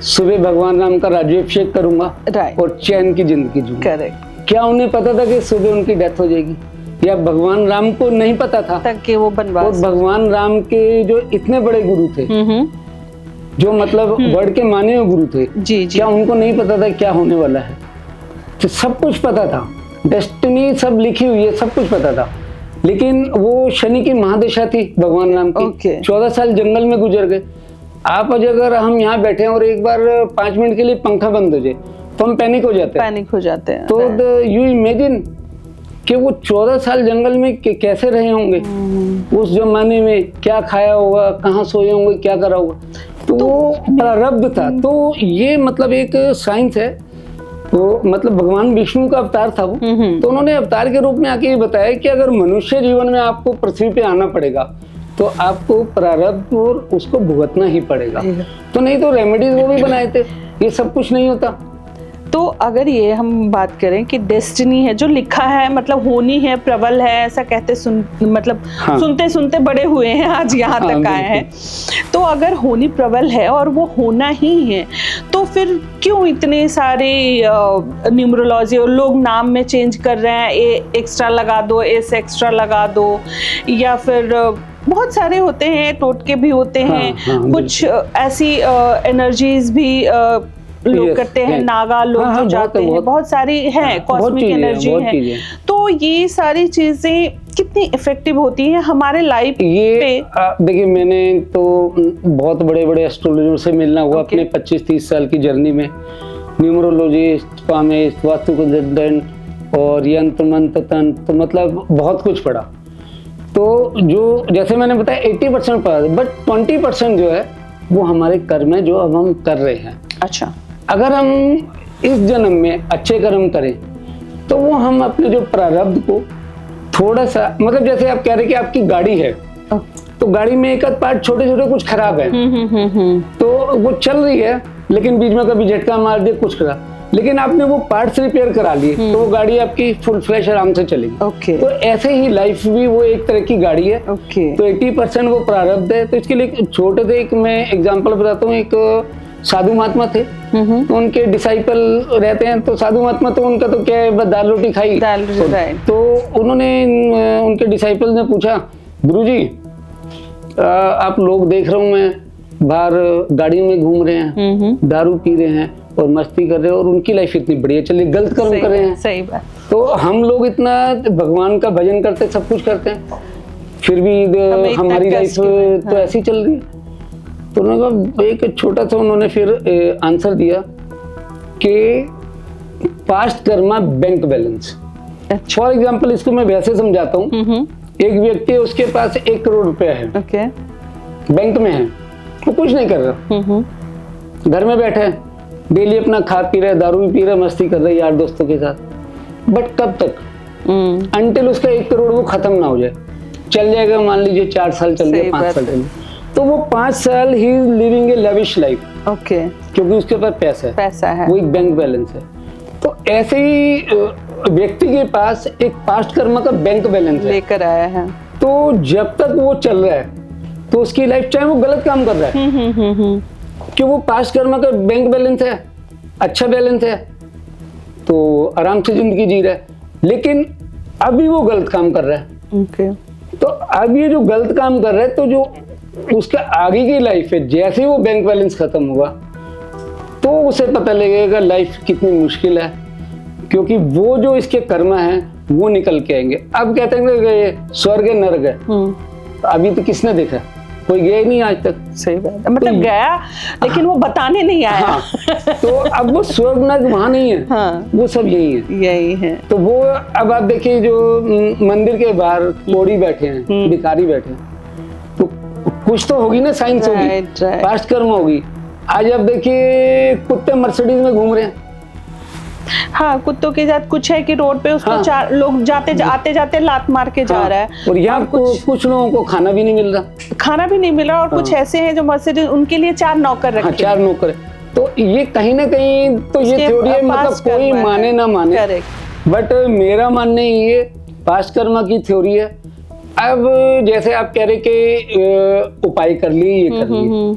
सुबह भगवान राम का राज्याभिषेक करूंगा और चैन की जिंदगी जीऊंगा। क्या उन्हें पता था कि सुबह उनकी डेथ हो जाएगी? या भगवान राम को नहीं पता था तक कि वो बनवास? और भगवान राम के जो इतने बड़े गुरु थे, जो मतलब वर्ड के माने हुए गुरु थे, क्या उनको नहीं पता था क्या होने वाला है? तो सब कुछ पता था, डेस्टिनी सब लिखी हुई है, सब कुछ पता था। लेकिन वो शनि की महादशा थी भगवान राम की। 14 साल जंगल में गुजर गए। आप अगर हम यहाँ बैठे हैं और एक बार 5 मिनट के लिए पंखा बंद हो जाए तो हम पैनिक हो जाते हैं। तो यू इमेजिन कि वो 14 साल जंगल में कैसे रहे होंगे, उस जमाने में क्या खाया होगा, कहाँ सोए होंगे, क्या करा होगा। तो वो प्रारब्ध था। तो ये मतलब एक साइंस है। वो मतलब भगवान विष्णु का अवतार था वो। तो उन्होंने अवतार के रूप में आके ये बताया कि अगर मनुष्य जीवन में आपको पृथ्वी पे आना पड़ेगा तो आपको प्रारब्ध और उसको भुगतना ही पड़ेगा। तो नहीं तो रेमेडीज वो भी बनाए थे, ये सब कुछ नहीं होता। तो अगर ये हम बात करें कि डेस्टिनी है, जो लिखा है, मतलब होनी है, प्रबल है, ऐसा कहते सुनते सुनते बड़े हुए हैं, आज यहाँ तक आए हैं। तो अगर होनी प्रबल है और वो होना ही है, तो फिर क्यों इतने सारे न्यूमरोलॉजी और लोग नाम में चेंज कर रहे हैं, ए एक्स्ट्रा लगा दो, एस एक्स्ट्रा लगा दो, या फिर बहुत सारे होते हैं, टोटके भी होते हैं, कुछ ऐसी एनर्जीज भी लोग करते हैं, नागा लोग जो जाते हैं, बहुत सारी हैं, कॉस्मिक एनर्जी है। तो ये सारी चीजें कितनी इफेक्टिव होती हैं हमारे लाइफ पे? देखिए, मैंने तो बहुत बड़े बड़े एस्ट्रोलॉजर से मिलना हुआ अपने 25-30 साल की जर्नी में। न्यूमरोलॉजिस्ट, पामिस्ट, वास्तु कंसल्टेंट और यंत्र मंत्र तंत्र, तो मतलब बहुत कुछ पढ़ा। तो जो जैसे मैंने बताया 80% पढ़ा, बट 20% जो है वो हमारे कर्म है, जो अब हम कर रहे हैं। अच्छा, अगर हम इस जन्म में अच्छे कर्म करें तो वो हम अपने जो प्रारब्ध को थोड़ा सा, मतलब जैसे आप कह रहे कि आपकी गाड़ी है, तो गाड़ी में एक आध पार्ट छोटे छोटे कुछ खराब है, तो वो चल रही है, लेकिन बीच में कभी झटका मार दिया, कुछ खराब, लेकिन आपने वो पार्ट्स रिपेयर करा लिए, तो वो गाड़ी आपकी फुल फ्लैश आराम से चलेगी। तो ऐसे ही लाइफ भी वो एक तरह की गाड़ी है। तो 80% वो प्रारब्ध है। तो इसके लिए छोटे से एक मैं एग्जांपल बताता हूँ। एक साधु महात्मा थे, तो उनके डिसाइपल रहते हैं, तो साधु महात्मा तो उनका तो क्या है, बस दाल रोटी खाई। तो उन्होंने उनके डिसाइपल ने पूछा, गुरुजी आप लोग देख रहा हूँ मैं बाहर गाड़ियों में घूम रहे हैं, दारू पी रहे हैं और मस्ती कर रहे हैं, और उनकी लाइफ इतनी बढ़िया चल रही, गलत कर्म कर रहे हैं। सही बात। तो हम लोग इतना भगवान का भजन करते, सब कुछ करते हैं, फिर भी हमारी लाइफ तो ऐसी चल रही है। तो उन्होंने कहा, एक छोटा सा उन्होंने फिर आंसर दिया कि past Karma bank balance. For example इसको मैं वैसे समझाता हूँ, एक व्यक्ति है, उसके पास 1 करोड़ रुपया है, बैंक में है, वो कुछ नहीं कर रहा, घर में बैठा है, डेली अपना खा पी रहा है, दारू भी पी रहा है, मस्ती कर रहा है यार दोस्तों के साथ, बट कब तक, अंटिल उसका 1 करोड़ वो खत्म ना हो जाए। चल जाएगा, मान लीजिए 4 साल चल गए, 5 साल चल गए, तो वो 5 साल ही लिविंग ए लविश लाइफ, क्योंकि उसके पास पैसा है, वो एक बैंक बैलेंस है। तो ऐसे ही व्यक्ति के पास एक पास्ट कर्म का बैंक बैलेंस लेकर आया है। तो जब तक वो चल रहा है, तो उसकी लाइफ, चाहे वो गलत काम कर रहा है, कि वो पास्ट कर्म का बैंक बैलेंस है, अच्छा बैलेंस है, तो आराम से जिंदगी जी रहा है। लेकिन अभी वो गलत काम कर रहा है, तो अब ये जो गलत काम कर रहा है, तो जो उसका आगे की लाइफ है, जैसे ही वो बैंक बैलेंस खत्म हुआ, तो उसे पता लगेगा लाइफ कितनी मुश्किल है, क्योंकि वो जो इसके कर्म है वो निकल के आएंगे। अब कहते हैं कि स्वर्ग है नरक है, अभी तो किसने देखा, कोई गया ही नहीं आज तक। सही बात, मतलब तो गया लेकिन वो बताने नहीं आया। हाँ, तो अब वो स्वर्ग नरक वहां नहीं है, वो सब यही है। तो वो अब आप देखिए, जो मंदिर के बाहर कोड़ी बैठे हैं, भिखारी बैठे हैं, तो कुछ तो होगी ना, साइंस होगी, पास्ट कर्म होगी। आज आप देखिए कुत्ते मर्सिडीज में घूम रहे हैं। हाँ, कुत्तों के साथ कुछ है कि रोड पे उसको 4 लोग आते जाते लात मार के जा रहा है, और यहाँ कुछ लोगों को खाना भी नहीं मिल रहा, और कुछ ऐसे हैं जो मर्सिडीज, उनके लिए 4 नौकर रखे। 4 नौकर। तो ये कहीं ना कहीं तो ये थ्योरी है, मतलब कोई माने ना माने, बट मेरा मानना ये पास्ट कर्म की थ्योरी है। अब जैसे आप कह रहे कि उपाय कर लिए, ये कर लिए,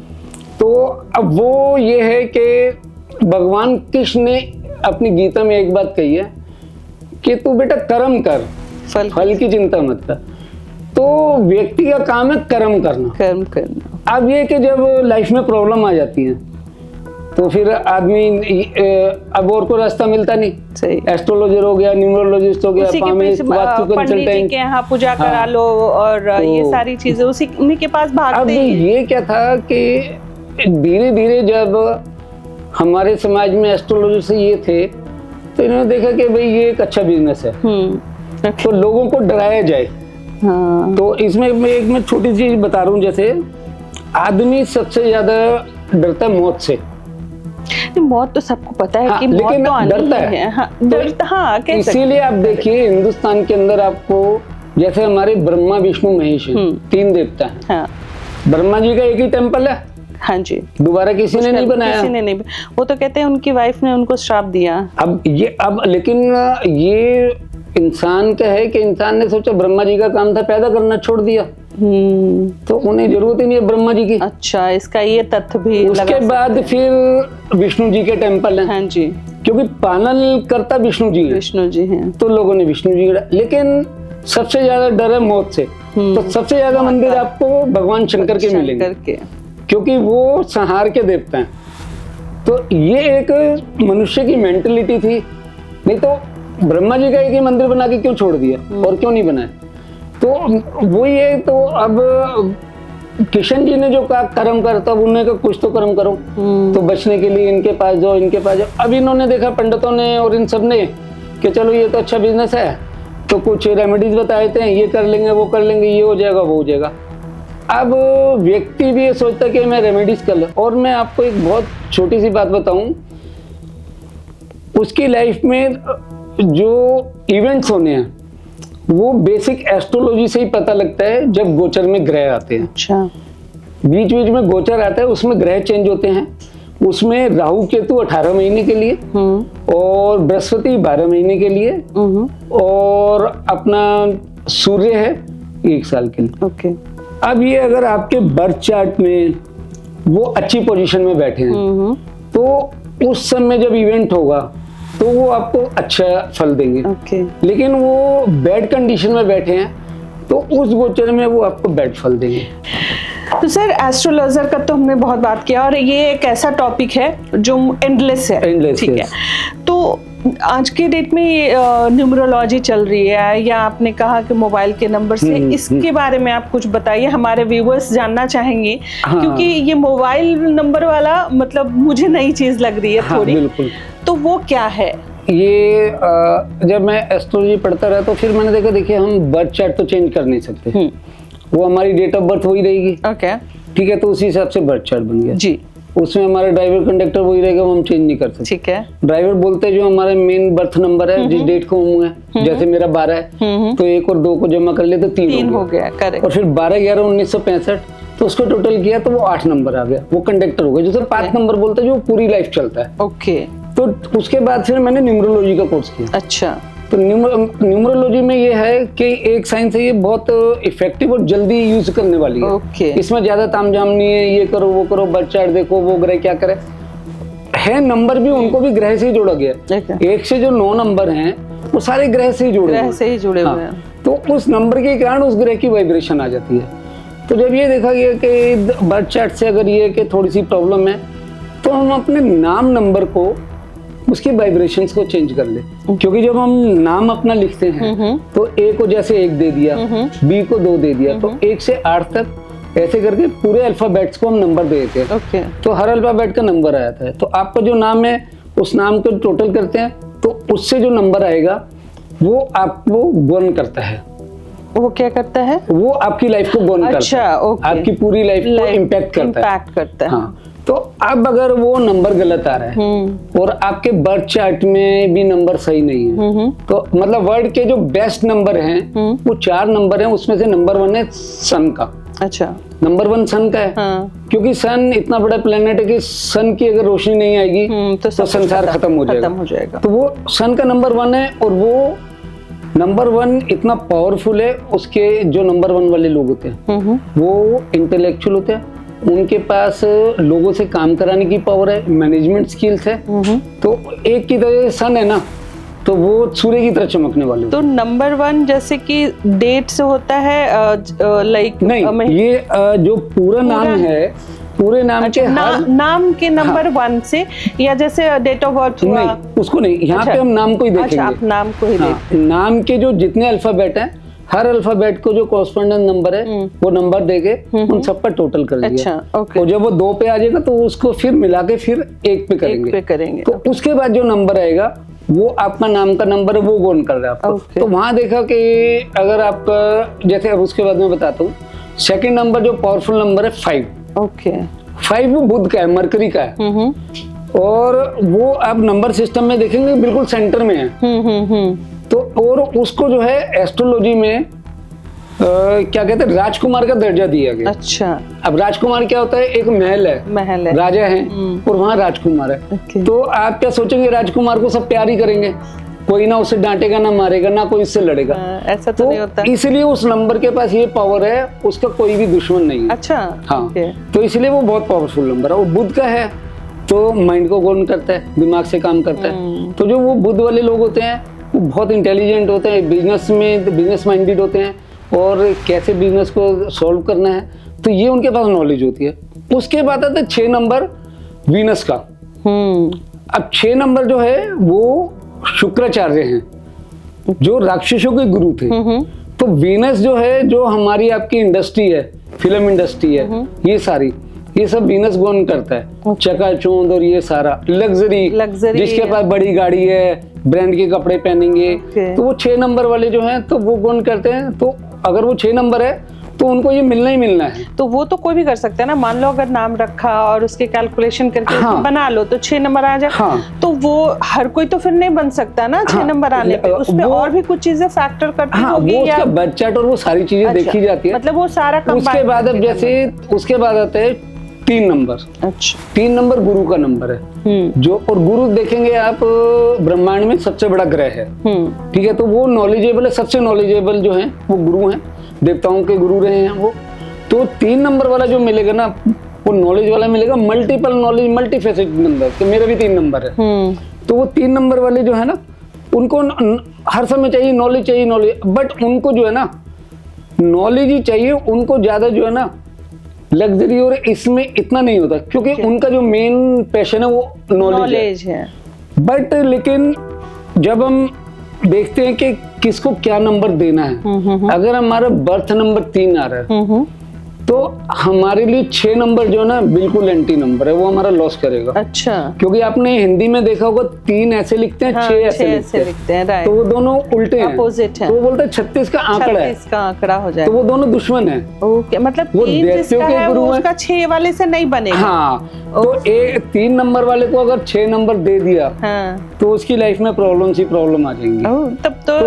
तो अब वो ये है कि भगवान कृष्ण ने अपनी गीता में एक बात कही है कि तू बेटा कर्म कर, फल की चिंता मत कर। तो व्यक्ति का काम है कर्म करना। अब ये कि जब लाइफ में प्रॉब्लम आ जाती है, तो फिर आदमी अब और कोई रास्ता मिलता नहीं, एस्ट्रोलॉजर हो गया, न्यूमरोलॉजिस्ट हो गया, वास्तु कंसल्टेंट के यहाँ पूजा करा लो, और ये सारी चीजें उन्हीं के पास भागते हैं। अब ये क्या था कि धीरे धीरे जब हमारे समाज में एस्ट्रोलॉजी से ये थे, तो इन्होंने देखा कि भाई ये एक अच्छा बिजनेस है, तो लोगों को डराया जाए। तो इसमें मैं छोटी चीज बता रहा हूँ, जैसे आदमी सबसे ज्यादा डरता है मौत से। मौत तो सबको पता है कि मौत तो आनी है। इसीलिए आप देखिए हिंदुस्तान के अंदर आपको, जैसे हमारे ब्रह्मा विष्णु महेश हैं, 3 देवता हैं। ब्रह्मा जी का एक ही टेम्पल है, हाँ जी, दोबारा किसी ने नहीं बनाया, वो तो कहते हैं उनकी वाइफ ने उनको श्राप दिया। अब लेकिन ये इंसान का है कि इंसान ने सोचा, ब्रह्मा जी का काम था पैदा करना, छोड़ दिया, तो उन्हें जरूरत ही नहीं है ब्रह्मा जी की। अच्छा, इसका ये तथ्य भी उसके बाद फिर विष्णु जी के टेम्पल हैं। हाँ जी, क्योंकि पालन करता विष्णु जी हैं, तो लोगों ने विष्णु जी, लेकिन सबसे ज्यादा डर है मौत से, तो सबसे ज्यादा मंदिर आपको भगवान शंकर के मिलेंगे, क्योंकि वो संहार के देवता हैं। तो ये एक मनुष्य की मेंटलिटी थी, नहीं तो ब्रह्मा जी का एक ही मंदिर बना के क्यों छोड़ दिया, और क्यों नहीं बनाया। तो वो ये, तो अब किशन जी ने जो कहा कर्म करता, उन्होंने कहा कुछ तो कर्म करो, तो बचने के लिए इनके पास जाओ। अब इन्होंने देखा पंडितों ने और इन सब ने कि चलो ये तो अच्छा बिजनेस है, तो कुछ रेमेडीज बताए थे, ये कर लेंगे, वो कर लेंगे, ये हो जाएगा, वो हो जाएगा। अब व्यक्ति भी ये सोचता कि मैं रेमेडीज कर लूं। और मैं आपको एक बहुत छोटी सी बात बताऊं, उसकी लाइफ में जो इवेंट्स होने हैं वो बेसिक एस्ट्रोलॉजी से ही पता लगता है, जब गोचर में ग्रह आते हैं। अच्छा, बीच बीच में गोचर आता है, उसमें ग्रह चेंज होते हैं। उसमें राहु केतु 18 महीने के लिए, और बृहस्पति 12 महीने के लिए, और अपना सूर्य है 1 साल के लिए। ओके। अब ये अगर आपके बर्थ चार्ट में वो अच्छी पोजीशन में बैठे हैं, तो उस समय जब इवेंट होगा तो वो आपको अच्छा फल देंगे। ओके। लेकिन वो बैड कंडीशन में बैठे हैं तो उस गोचर में वो आपको बैड फल देंगे। तो सर एस्ट्रोलॉजर का तो हमने बहुत बात किया और ये एक ऐसा टॉपिक है जो एंडलेस है। Endless, ठीक है। yes. तो आज के डेट में न्यूमरोलॉजी चल रही है या आपने कहा कि मोबाइल के नंबर से, इसके बारे में आप कुछ बताइए, हमारे व्यूअर्स जानना चाहेंगे। हाँ। क्योंकि ये मोबाइल नंबर वाला मतलब मुझे नई चीज लग रही है थोड़ी। बिल्कुल। तो वो क्या है? ये जब मैं एस्ट्रोलॉजी पढ़ता रहा तो फिर मैंने देखा, देखिए हम बर्थ चार्ट तो चेंज कर नहीं सकते, वो हमारी डेट ऑफ बर्थ वही रहेगी। ओके। ठीक है, तो उसी हिसाब से बर्थ चार्ट बन गया जी। उसमें हमारा ड्राइवर कंडक्टर वही रहेगा, वो हम चेंज नहीं कर सकते। ठीक है। ड्राइवर बोलते हैं जो हमारे मेन बर्थ नंबर है, जिस डेट को हम है, जैसे मेरा 12 है तो 1 और 2 को जमा कर ले तो 3 हो गया। करेक्ट। और फिर 12/11/1965 तो उसको टोटल किया तो वो 8 नंबर आ गया, वो कंडक्टर हो गया, जो सर 5 नंबर बोलते हैं, जो पूरी लाइफ चलता है। ओके। तो उसके बाद फिर मैंने न्यूमरोलॉजी का कोर्स किया। अच्छा। तो न्यूमरोलॉजी में ये है कि एक साइंस है, ये बहुत इफेक्टिव और जल्दी यूज करने वाली है। ओके। इसमें ज्यादा तामझाम नहीं है, ये करो वो करो, बर्थ चार्ट देखो, वो ग्रह क्या करे है। नंबर भी उनको भी ग्रह से ही जोड़ा गया। एक से जो 9 नंबर हैं वो सारे ग्रह से ही जुड़े हुए हैं। तो उस नंबर के कारण उस ग्रह की वाइब्रेशन आ जाती है। तो जब ये देखा गया कि बर्थ चार्ट से अगर ये कि थोड़ी सी प्रॉब्लम है तो हम अपने नाम नंबर को, उसकी वाइब्रेशंस को चेंज कर ले। क्योंकि जब हम नाम अपना लिखते हैं तो ए को जैसे 1 दे दिया, बी को 2 दे दिया, तो 1 से 8 तक ऐसे करके पूरे अल्फाबेट्स को हम नंबर दे देते हैं। ओके। तो हर अल्फाबेट का नंबर आ जाता है। तो आपका जो नाम है उस नाम को टोटल करते हैं तो उससे जो नंबर आएगा वो आपको गवर्न करता है। वो क्या करता है? वो आपकी लाइफ को गवर्न करता है। ओके। आपकी पूरी लाइफ को इम्पैक्ट करता है। हाँ। तो अब अगर वो नंबर गलत आ रहा है और आपके बर्थ चार्ट में भी नंबर सही नहीं है, तो मतलब वर्ल्ड के जो बेस्ट नंबर हैं वो 4 नंबर हैं, उसमें से नंबर 1 है सन का। अच्छा। नंबर 1 सन का है। हाँ। क्योंकि सन इतना बड़ा प्लेनेट है कि सन की अगर रोशनी नहीं आएगी तो संसार खत्म हो जाएगा। तो वो सन का नंबर 1 है और वो नंबर 1 इतना पावरफुल है। उसके जो नंबर 1 वाले लोग होते हैं वो इंटेलेक्चुअल होते हैं, उनके पास लोगों से काम कराने की पावर है, मैनेजमेंट स्किल्स है। तो एक की तरह सन है ना, तो वो सूर्य की तरह चमकने वाले। तो नंबर 1 जैसे कि डेट से होता है लाइक नहीं, ये जो पूरा नाम है, पूरे नाम के नाम के नंबर 1 से, या जैसे डेट ऑफ बर्थ हुआ? नहीं, उसको नहीं, यहाँ पे हम नाम को ही देखेंगे। अच्छा, आप नाम को ही देखते हैं। नाम के जो जितने अल्फाबेट हैं, हर अल्फाबेट को जो कॉरेस्पॉन्डेंट नंबर है वो नंबर देके उन सब पर टोटल कर दिया। अच्छा, ओके। और जब वो 2 पे आ जाएगा तो उसको फिर मिला के फिर 1 पे करेंगे। तो उसके बाद जो नंबर आएगा वो आपका नाम का नंबर है, वो गौन कर रहा है आपको। तो वहां देखा कि अगर आपका, जैसे अब उसके बाद मैं बताता हूँ, सेकंड नंबर जो पावरफुल नंबर है 5। ओके। 5 वो बुध का है, मरकरी का है। और वो आप नंबर सिस्टम में देखेंगे बिल्कुल सेंटर में है। तो और उसको जो है एस्ट्रोलॉजी में क्या कहते हैं, राजकुमार का दर्जा दिया गया। अच्छा। अब राजकुमार क्या होता है? एक महल है, राजा है और वहाँ राजकुमार है। तो आप क्या सोचेंगे, राजकुमार को सब प्यार ही करेंगे, कोई ना उसे डांटेगा ना मारेगा ना कोई इससे लड़ेगा। ऐसा तो नहीं होता। इसलिए उस नंबर के पास ये पावर है, उसका कोई भी दुश्मन नहीं है। अच्छा। हाँ। तो इसलिए वो बहुत पावरफुल नंबर है। वो बुध का है तो माइंड को गवर्न करता है, दिमाग से काम करता है। तो जो वो बुध वाले लोग होते हैं वो बहुत इंटेलिजेंट होते हैं, बिजनेस माइंडेड होते हैं, और कैसे बिजनेस को सॉल्व करना है, तो ये उनके पास नॉलेज होती है। उसके बाद आता है 6 नंबर वीनस का। अब 6 नंबर जो है वो शुक्राचार्य हैं, जो राक्षसों के गुरु थे। तो वीनस जो है, जो हमारी आपकी इंडस्ट्री है, फिल्म इंडस्ट्री है, ये सब वीनस गवर्न करता है। चकाचौंध और ये सारा लग्जरी, जिसके पास बड़ी गाड़ी है, ब्रांड के कपड़े पहनेंगे, तो वो 6 नंबर वाले जो हैं तो वो गवर्न करते हैं। तो अगर वो 6 नंबर है तो उनको ये मिलना ही मिलना है। तो वो तो कोई भी कर सकता है ना, मान लो अगर नाम रखा और उसके कैलकुलेशन करके बना लो तो 6 नंबर आ जाए। तो वो हर कोई तो फिर नहीं बन सकता ना 6 नंबर आने पे, उसमें और भी कुछ चीजें फैक्टर करती होगी, वो उसका बर्थ चार्ट और वो सारी चीजें देखी जाती है, मतलब वो सारा। उसके बाद अब जैसे उसके बाद आता है 3 नंबर। अच्छा। 3 नंबर गुरु का नंबर है, जो, और गुरु देखेंगे आप ब्रह्मांड में सबसे बड़ा ग्रह है। ठीक है, तो वो नॉलेजेबल है, सबसे नॉलेजेबल जो है वो गुरु हैं, देवताओं के गुरु रहे हैं वो। तो 3 नंबर वाला जो मिलेगा ना, वो नॉलेज वाला मिलेगा multiple knowledge, multi faceted number, कि मेरा भी 3 नंबर है। तो वो 3 नंबर वाले जो है ना, उनको हर समय चाहिए नॉलेज, बट उनको जो है ना नॉलेज ही चाहिए, उनको ज्यादा जो है ना लग्जरी और इसमें इतना नहीं होता, क्योंकि उनका जो मेन पैशन है वो नॉलेज है। बट लेकिन जब हम देखते हैं कि किसको क्या नंबर देना है, अगर हमारा बर्थ नंबर 3 आ रहा है तो हमारे लिए 6 नंबर जो है ना बिल्कुल एंटी नंबर है, वो हमारा लॉस करेगा। अच्छा। क्योंकि आपने हिंदी में देखा होगा 3 ऐसे लिखते हैं, 6 ऐसे लिखते हैं, राइट। तो वो दोनों उल्टे हैं, अपोजिट है। तो वो बोलते हैं 36 का आंकड़ा है, 36 का आंकड़ा हो जाए, तो वो दोनों दुश्मन है। ओके, मतलब वो 3 दैत्यों जिसका के है गुरु वो हैं। उसका 6 वाले से नहीं बनेगा। हाँ, तो 3 नंबर वाले को अगर 6 नंबर दे दिया तो उसकी लाइफ में प्रॉब्लम आ जाएंगी। तब तो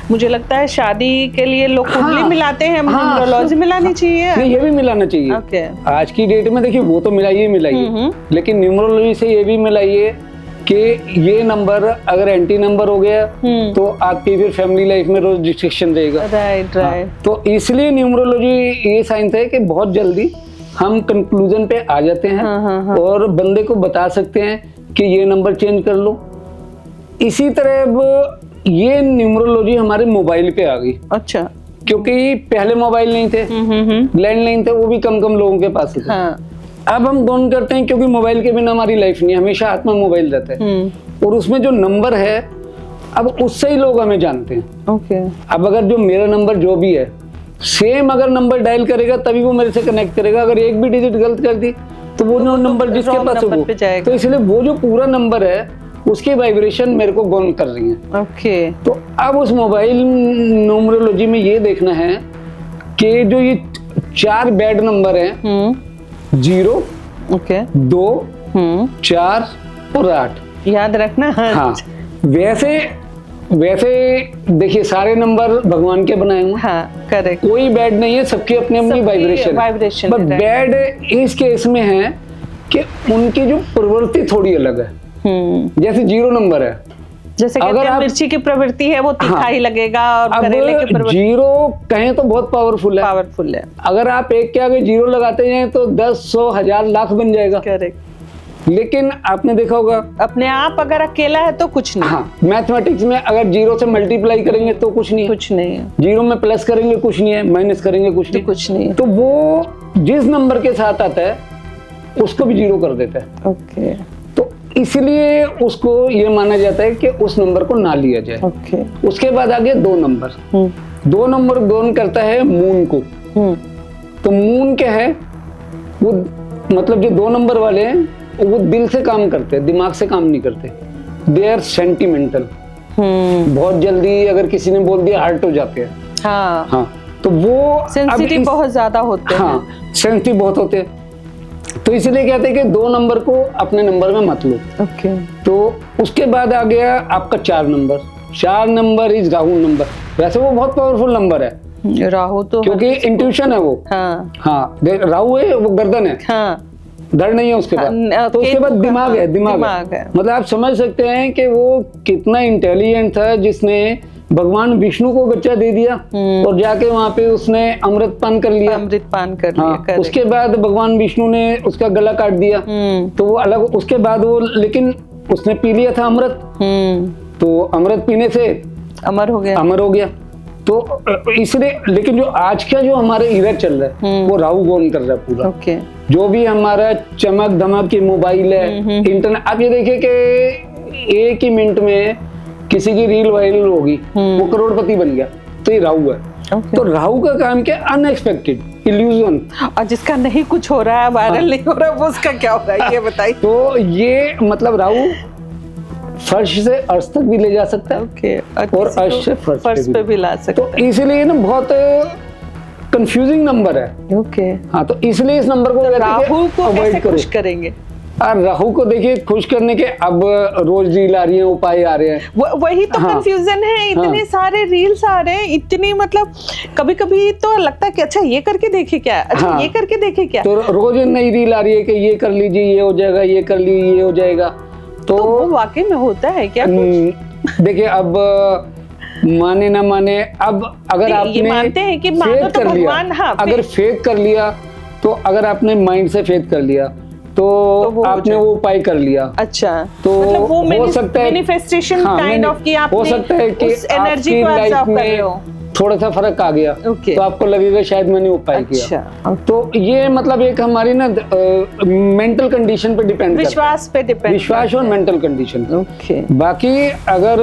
मुझे लगता है शादी के लिए लोग कुंडली मिलाते हैं, न्यूमरोलॉजी मिलानी चाहिए। नहीं, ये भी मिलाना चाहिए। आज की डेट में देखिए वो तो मिलाइए, लेकिन न्यूमरोलॉजी से ये भी मिलाइए कि ये नंबर अगर एंटी नंबर हो गया तो आपकी फिर फैमिली लाइफ में रोज डिस्ट्रक्शन रहेगा। राइट। तो इसलिए न्यूमरोलॉजी ये साइंस है कि बहुत जल्दी हम कंक्लूजन पे आ जाते हैं और बंदे को बता सकते हैं कि ये नंबर चेंज कर लो। इसी तरह अब ये न्यूमरोलॉजी हमारे मोबाइल पे आ गई। अच्छा। क्योंकि पहले मोबाइल नहीं थे, लैंडलाइन थे, वो भी कम लोगों के पास थे। अब हम कौन करते हैं, क्योंकि मोबाइल के बिना हमारी लाइफ नहीं, हमेशा हाथ में मोबाइल रहता है और उसमें जो नंबर है अब उससे ही लोग हमें जानते हैं। ओके। अब अगर जो मेरा नंबर जो भी है सेम अगर नंबर डायल करेगा तभी वो मेरे से कनेक्ट करेगा। अगर एक भी डिजिट गलत कर दी तो वो नंबर जिसके पास है वो, तो इसलिए वो जो पूरा नंबर है उसकी वाइब्रेशन मेरे को गौन कर रही है। ओके। तो अब उस मोबाइल न्यूमरोलॉजी में ये देखना है कि जो ये 4 बैड नंबर हैं 0, ओके, 2, 4 और 8 याद रखना। हाँ, वैसे देखिए सारे नंबर भगवान के बनाए हुए। हाँ, करेक्ट। कोई बैड नहीं है, सबकी अपनी अपनी वाइब्रेशन। बट बैड इस केस में है कि उनकी जो प्रवृत्ति थोड़ी अलग है। जैसे 0 नंबर है, जैसे कहते हैं मिर्ची की प्रवृत्ति है वो तीखा ही लगेगा, और करेले की प्रवृत्ति 0 कहें तो बहुत पावरफुल है। अगर आप 1 के आगे 0 लगाते हैं तो 10, 100, 1000, लाख बन जाएगा। करेक्ट। लेकिन आपने देखा होगा अपने आप अगर अकेला है तो कुछ नहीं। हाँ, मैथमेटिक्स में अगर 0 से मल्टीप्लाई करेंगे तो कुछ नहीं है। 0 में प्लस करेंगे कुछ नहीं है, माइनस करेंगे कुछ नहीं है। तो वो जिस नंबर के साथ आता है उसको भी 0 कर देता है। ओके। तो इसलिए उसको ये माना जाता है कि उस नंबर को ना लिया जाए। ओके। उसके बाद आ गया 2 नंबर। 2 नंबर गौन करता है मून को। तो मून क्या है, वो मतलब जो 2 नंबर वाले हैं वो दिल से काम करते हैं, दिमाग से काम नहीं करते। They are sentimental. बहुत जल्दी अगर किसी ने बोल दिया हर्ट हो जाते हैं। हाँ, तो वो सेंसिटिव बहुत ज्यादा होते हैं। हाँ, सेंसिटिव बहुत होते हैं। तो इसलिए कहते हैं कि 2 नंबर को अपने नंबर में मत लो। ओके। तो उसके बाद आ गया आपका 4 number. 4 number is Rahu number. वैसे वो बहुत पावरफुल नंबर है, राहु तो क्योंकि इंट्यूशन है वो। हाँ, राहु है, वो गर्दन है। धड़ नहीं है उसके बाद। तो उसके बाद दिमाग है। मतलब आप समझ सकते हैं कि वो कितना इंटेलिजेंट था जिसने भगवान विष्णु को बच्चा दे दिया और जाके वहां पे उसने अमृत पान कर लिया। हाँ, उसके बाद भगवान विष्णु ने उसका गला काट दिया तो वो अलग। उसके बाद वो, लेकिन उसने पी लिया था अमृत, तो अमृत पीने से अमर हो गया। तो इसलिए, लेकिन जो आज का जो हमारे ईरा चल रहा है वो राहु गौन कर रहा है पूरा। ओके। जो भी हमारा चमक धमक की मोबाइल है, इंटरनेट, आप ये देखिए कि 1 ही मिनट में किसी की रील वायरल होगी, वो करोड़पति बन गया, तो ये राहु है। तो राहु का काम क्या, अनएक्सपेक्टेड इल्यूजन। और जिसका नहीं कुछ हो रहा है, वायरल नहीं हो रहा है, वो उसका क्या हो रहा है ये बताइए। तो ये मतलब राहु फर्श से अर्श तक भी ले जा सकता है। ओके। और अर्श से फर्श पे भी ला सकता है। तो इसलिए ना बहुत कंफ्यूजिंग नंबर है। ओके। हाँ, तो इसलिए इस नंबर को राहु को कैसे खुश करेंगे? राहु को देखिए खुश करने के अब रोज रील आ रही है, उपाय आ रहे हैं। वही तो कंफ्यूजन है। इतने सारे रील्स आ रहे हैं, इतनी मतलब कभी कभी तो लगता है कि अच्छा ये करके देखे क्या, अच्छा ये करके देखे क्या। तो रोज नई रील आ रही है कि ये कर लीजिए, ये हो जाएगा, ये कर लीजिए, ये हो जाएगा। तो वो वाकई में होता है क्या कुछ? देखिए अब माने ना माने, अब अगर आपने मानते हैं कि मानो तो कर लिया, अगर फेक कर लिया तो अगर आपने माइंड से फेथ कर लिया तो वो आपने वो उपाय कर लिया। अच्छा, तो मतलब वो हो सकता है मैनिफेस्टेशन काइंड ऑफ कि आपने हो सकता है कि उस एनर्जी आपकी को लाइफ एब्जॉर्ब कर रहे हो। में थोड़ा सा फर्क आ गया Okay. तो आपको लगेगा शायद मैंने उपाय किया। अच्छा, तो ये मतलब एक हमारी ना मेंटल कंडीशन पे डिपेंड करता है, विश्वास पे डिपेंड, विश्वास और मेंटल कंडीशन। ओके। बाकी अगर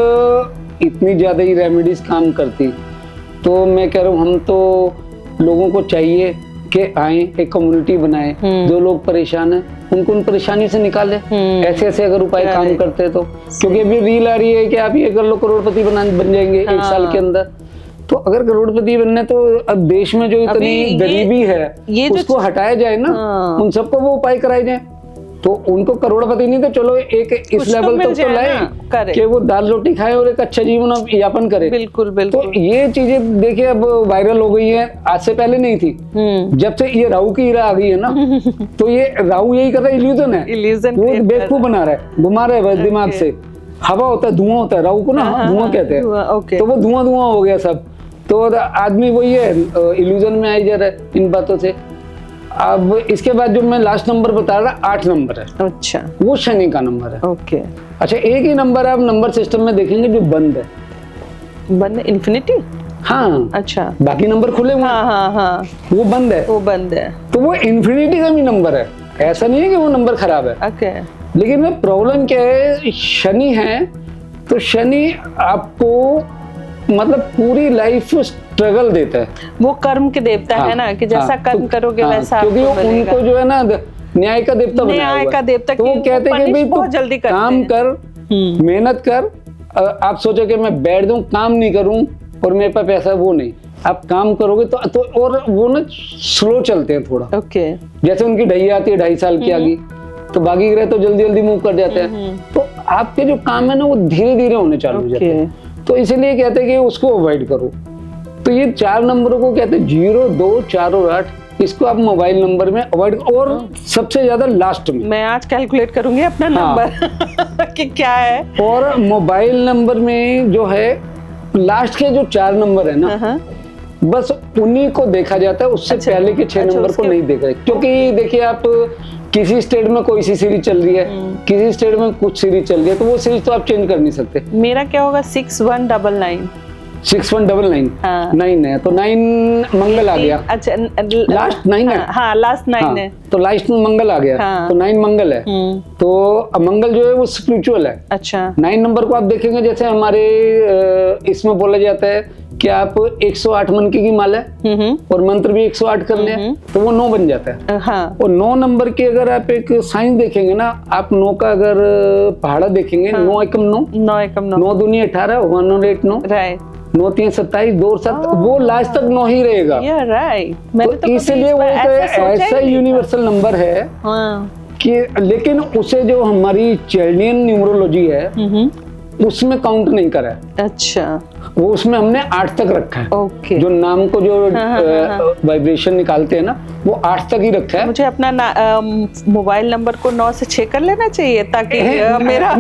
इतनी ज्यादा ही रेमेडीज काम करती तो मैं कह रहा हूँ हम तो लोगों को चाहिए कि आए, एक कम्युनिटी बनाए, जो लोग परेशान हैं उनको उन परेशानी से निकाले। ऐसे ऐसे अगर उपाय काम करते हैं तो, क्योंकि अभी रील आ रही है कि आप ये कर लो करोड़पति बन जाएंगे 1 साल के अंदर। तो अगर करोड़पति बनने तो अब देश में जो इतनी गरीबी है उसको हटाया जाए ना, उन सबको वो उपाय कराए जाए। तो उनको करोड़पति नहीं तो चलो एक इस लेवल तक तो लाए कि वो दाल रोटी खाए और एक अच्छा जीवन यापन करे। बिल्कुल बिल्कुल। तो ये चीजें देखिए अब वायरल हो गई है, आज से पहले नहीं थी। जब से ये राहु की ईरा आ गई है ना तो ये राहु यही कर रहा है, इल्यूजन है, वो बेवकूफ बना रहा है, घुमा रहा है बस दिमाग से। हवा होता है, धुआं होता है, राहु को ना धुआं कहते हैं, तो वो धुआं धुआं हो गया सब। तो आदमी वही है, इल्यूजन में आई जा रहा है इन बातों से। अब इसके बाद जो मैं लास्ट नंबर बता रहा 8 नंबर है। अच्छा, वो शनि का नंबर है। ओके। अच्छा, एक ही नंबर आप नंबर सिस्टम में देखेंगे जो बंद है। बंद, इन्फिनिटी। हाँ, अच्छा, बाकी नंबर खुले हुए। हाँ, वो बंद है, वो बंद है। तो वो इन्फिनिटी का भी नंबर है, ऐसा नहीं है कि वो नंबर खराब है। ओके। लेकिन में प्रॉब्लम क्या है, शनि है तो शनि आपको मतलब पूरी लाइफ स्ट्रगल देता है। वो कर्म के देवता है ना, कि जैसा कर्म करोगे वैसा क्योंकि आपको मिलेगा। उनको जो है ना न्याय का देवता बनाया हुआ है। न्याय का देवता, तो वो कहते हैं कि भाई बहुत जल्दी करते काम हैं। कर, मेहनत कर। आप सोचो कि मैं बैठ दूं काम नहीं करूं और मेरे पास पैसा, वो नहीं। आप काम करोगे तो और वो ना स्लो चलते हैं थोड़ा। ओके। जैसे उनकी ढाई आती है 2.5 साल की आ गई तो बाकी ग्रह तो जल्दी जल्दी मूव कर जाते हैं। तो आपके जो काम है ना वो धीरे धीरे होने चालू हो जाते हैं। तो इसीलिए कहते हैं कि उसको अवॉइड करो। तो ये 4 नंबरों को कहते हैं 0, 2, 4 और 8। इसको आप मोबाइल नंबर में अवॉइड, और सबसे ज्यादा लास्ट में। मैं आज कैलकुलेट करूंगी अपना नंबर कि क्या है। और मोबाइल नंबर में जो है लास्ट के जो 4 नंबर है ना, बस उन्हीं को देखा जाता है, उससे पहले के 6 नंबर को नहीं देखा। क्योंकि देखिए आप किसी स्टेट में कोई सी सीरीज चल रही है, किसी स्टेट में कुछ सीरीज चल रही है, तो वो सीरीज तो आप चेंज कर नहीं सकते। मेरा क्या होगा 6199। 6199 9 है, तो 9 मंगल आ गया। अच्छा, लास्ट 9 है। हाँ, लास्ट 9 है, तो लास्ट में मंगल आ गया। तो 9 मंगल है। तो मंगल जो है वो स्पिरिचुअल है। अच्छा, 9 नंबर को आप देखेंगे, जैसे हमारे इसमें बोला जाता है कि आप 108 मनके की माला और मंत्र भी 108 कर लें तो वो 9 बन जाता है। हाँ। और 9 नंबर की अगर आप एक साइंस देखेंगे ना, आप 9 का अगर पहाड़ा देखेंगे, 9 एकम 9, 9 दूनी 18, 1 और 8 9, राइट, 9 3 27, 2 7, वो लास्ट तक 9 ही रहेगा। तो इसलिए वो ऐसा यूनिवर्सल नंबर है कि, लेकिन उसे जो हमारी चैल्डियन न्यूमरोलॉजी है उसमें काउंट नहीं करा है। अच्छा, वो उसमें हमने 8 तक रखा है। ओके। जो नाम को जो वाइब्रेशन निकालते हैं ना, वो 8 तक ही रखा है। मुझे अपना मोबाइल नंबर को 9 से 6 कर लेना चाहिए ताकि मेरा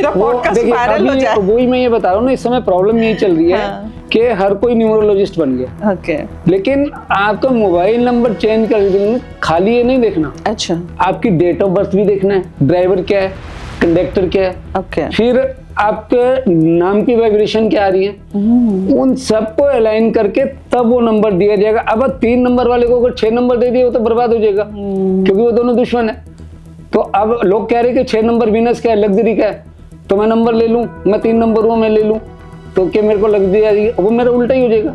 पॉडकास्ट वायरल हो जाए। वही मैं ये बता रहा हूँ ना, इस समय प्रॉब्लम यही चल रही है कि हर कोई न्यूमरोलॉजिस्ट बन गया। ओके। लेकिन आपका मोबाइल नंबर चेंज कर खाली ये नहीं देखना। अच्छा, आपकी डेट ऑफ बर्थ भी देखना है, ड्राइवर क्या है, कंडक्टर क्या है। ओके। फिर आपके नाम की वाइब्रेशन क्या आ रही है, उन सबको अलाइन करके तब वो नंबर दिया जाएगा। अब 3 नंबर वाले को अगर 6 नंबर दे दिए वो तो बर्बाद हो जाएगा, क्योंकि वो दोनों दुश्मन है। तो अब लोग कह रहे हैं कि 6 नंबर वीनस का है, लग्जरी का है, तो मैं नंबर ले लूं, मैं 3 नंबर हूं मैं ले लूं, तो क्या मेरे को लग्जरी आ जाएगी, वो मेरा उल्टा ही हो जाएगा।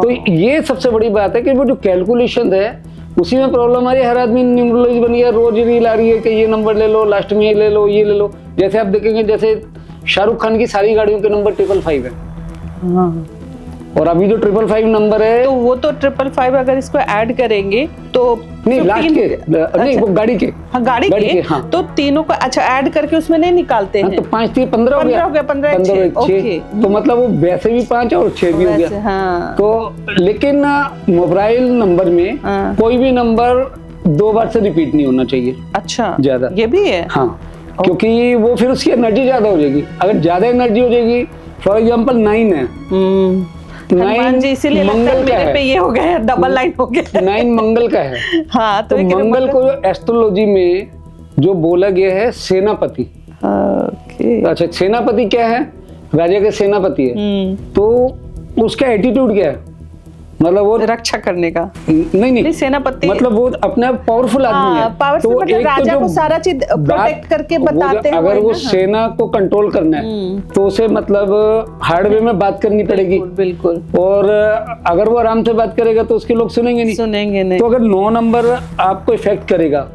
तो ये सबसे बड़ी बात है कि वो जो कैलकुलेशन है उसी में प्रॉब्लम आ रही है। हर आदमी न्यूमरोलॉजी बन गया, रोज रील आ रही है कि ये नंबर ले लो, लास्ट में ये ले लो, ये ले लो। जैसे आप देखेंगे, जैसे शाहरुख खान की सारी गाड़ियों के नंबर 555 है। हाँ। और अभी जो 555 नंबर है, तो वो तो 555 अगर इसको ऐड करेंगे तो नहीं, तो लास्ट के अच्छा, नहीं वो गाड़ी के। हाँ, गाड़ी के। हाँ। तो तीनों को अच्छा ऐड करके उसमें नहीं निकालते हैं। तो 5 3 15 हो गया, 15 6। तो मतलब वो वैसे भी 5 और 6 भी हो गया। हाँ। तो लेकिन मोबाइल नंबर में कोई भी नंबर 2 बार से रिपीट नहीं होना चाहिए। अच्छा, ज्यादा ये भी है। हाँ, क्योंकि वो फिर उसकी एनर्जी ज्यादा हो जाएगी। अगर ज्यादा एनर्जी हो जाएगी, फॉर एग्जांपल 9 है हनुमान जी इसीलिए लगता है मंगल का मेरे है। पे ये हो गया, डबल लाइन हो गया। 9 मंगल का है। हाँ, तो ये मंगल को एस्ट्रोलॉजी में जो बोला गया है सेनापति। ओके। अच्छा, सेनापति क्या है? राजा के सेनापति है। तो उसका एटीट्यूड क्या है? मतलब वो रक्षा करने का नहीं सेनापति, मतलब वो अपने आप पावरफुल आदमी है। पावरफुल तो मतलब एक राजा जो को सारा चीज प्रोटेक्ट करके बताते हैं। अगर वो सेना को कंट्रोल करना है तो उसे मतलब हार्ड वे में बात करनी पड़ेगी। बिल्कुल। और अगर वो आराम से बात करेगा तो उसके लोग सुनेंगे नहीं। तो अगर 9 नंबर आपको इफेक्ट करेगा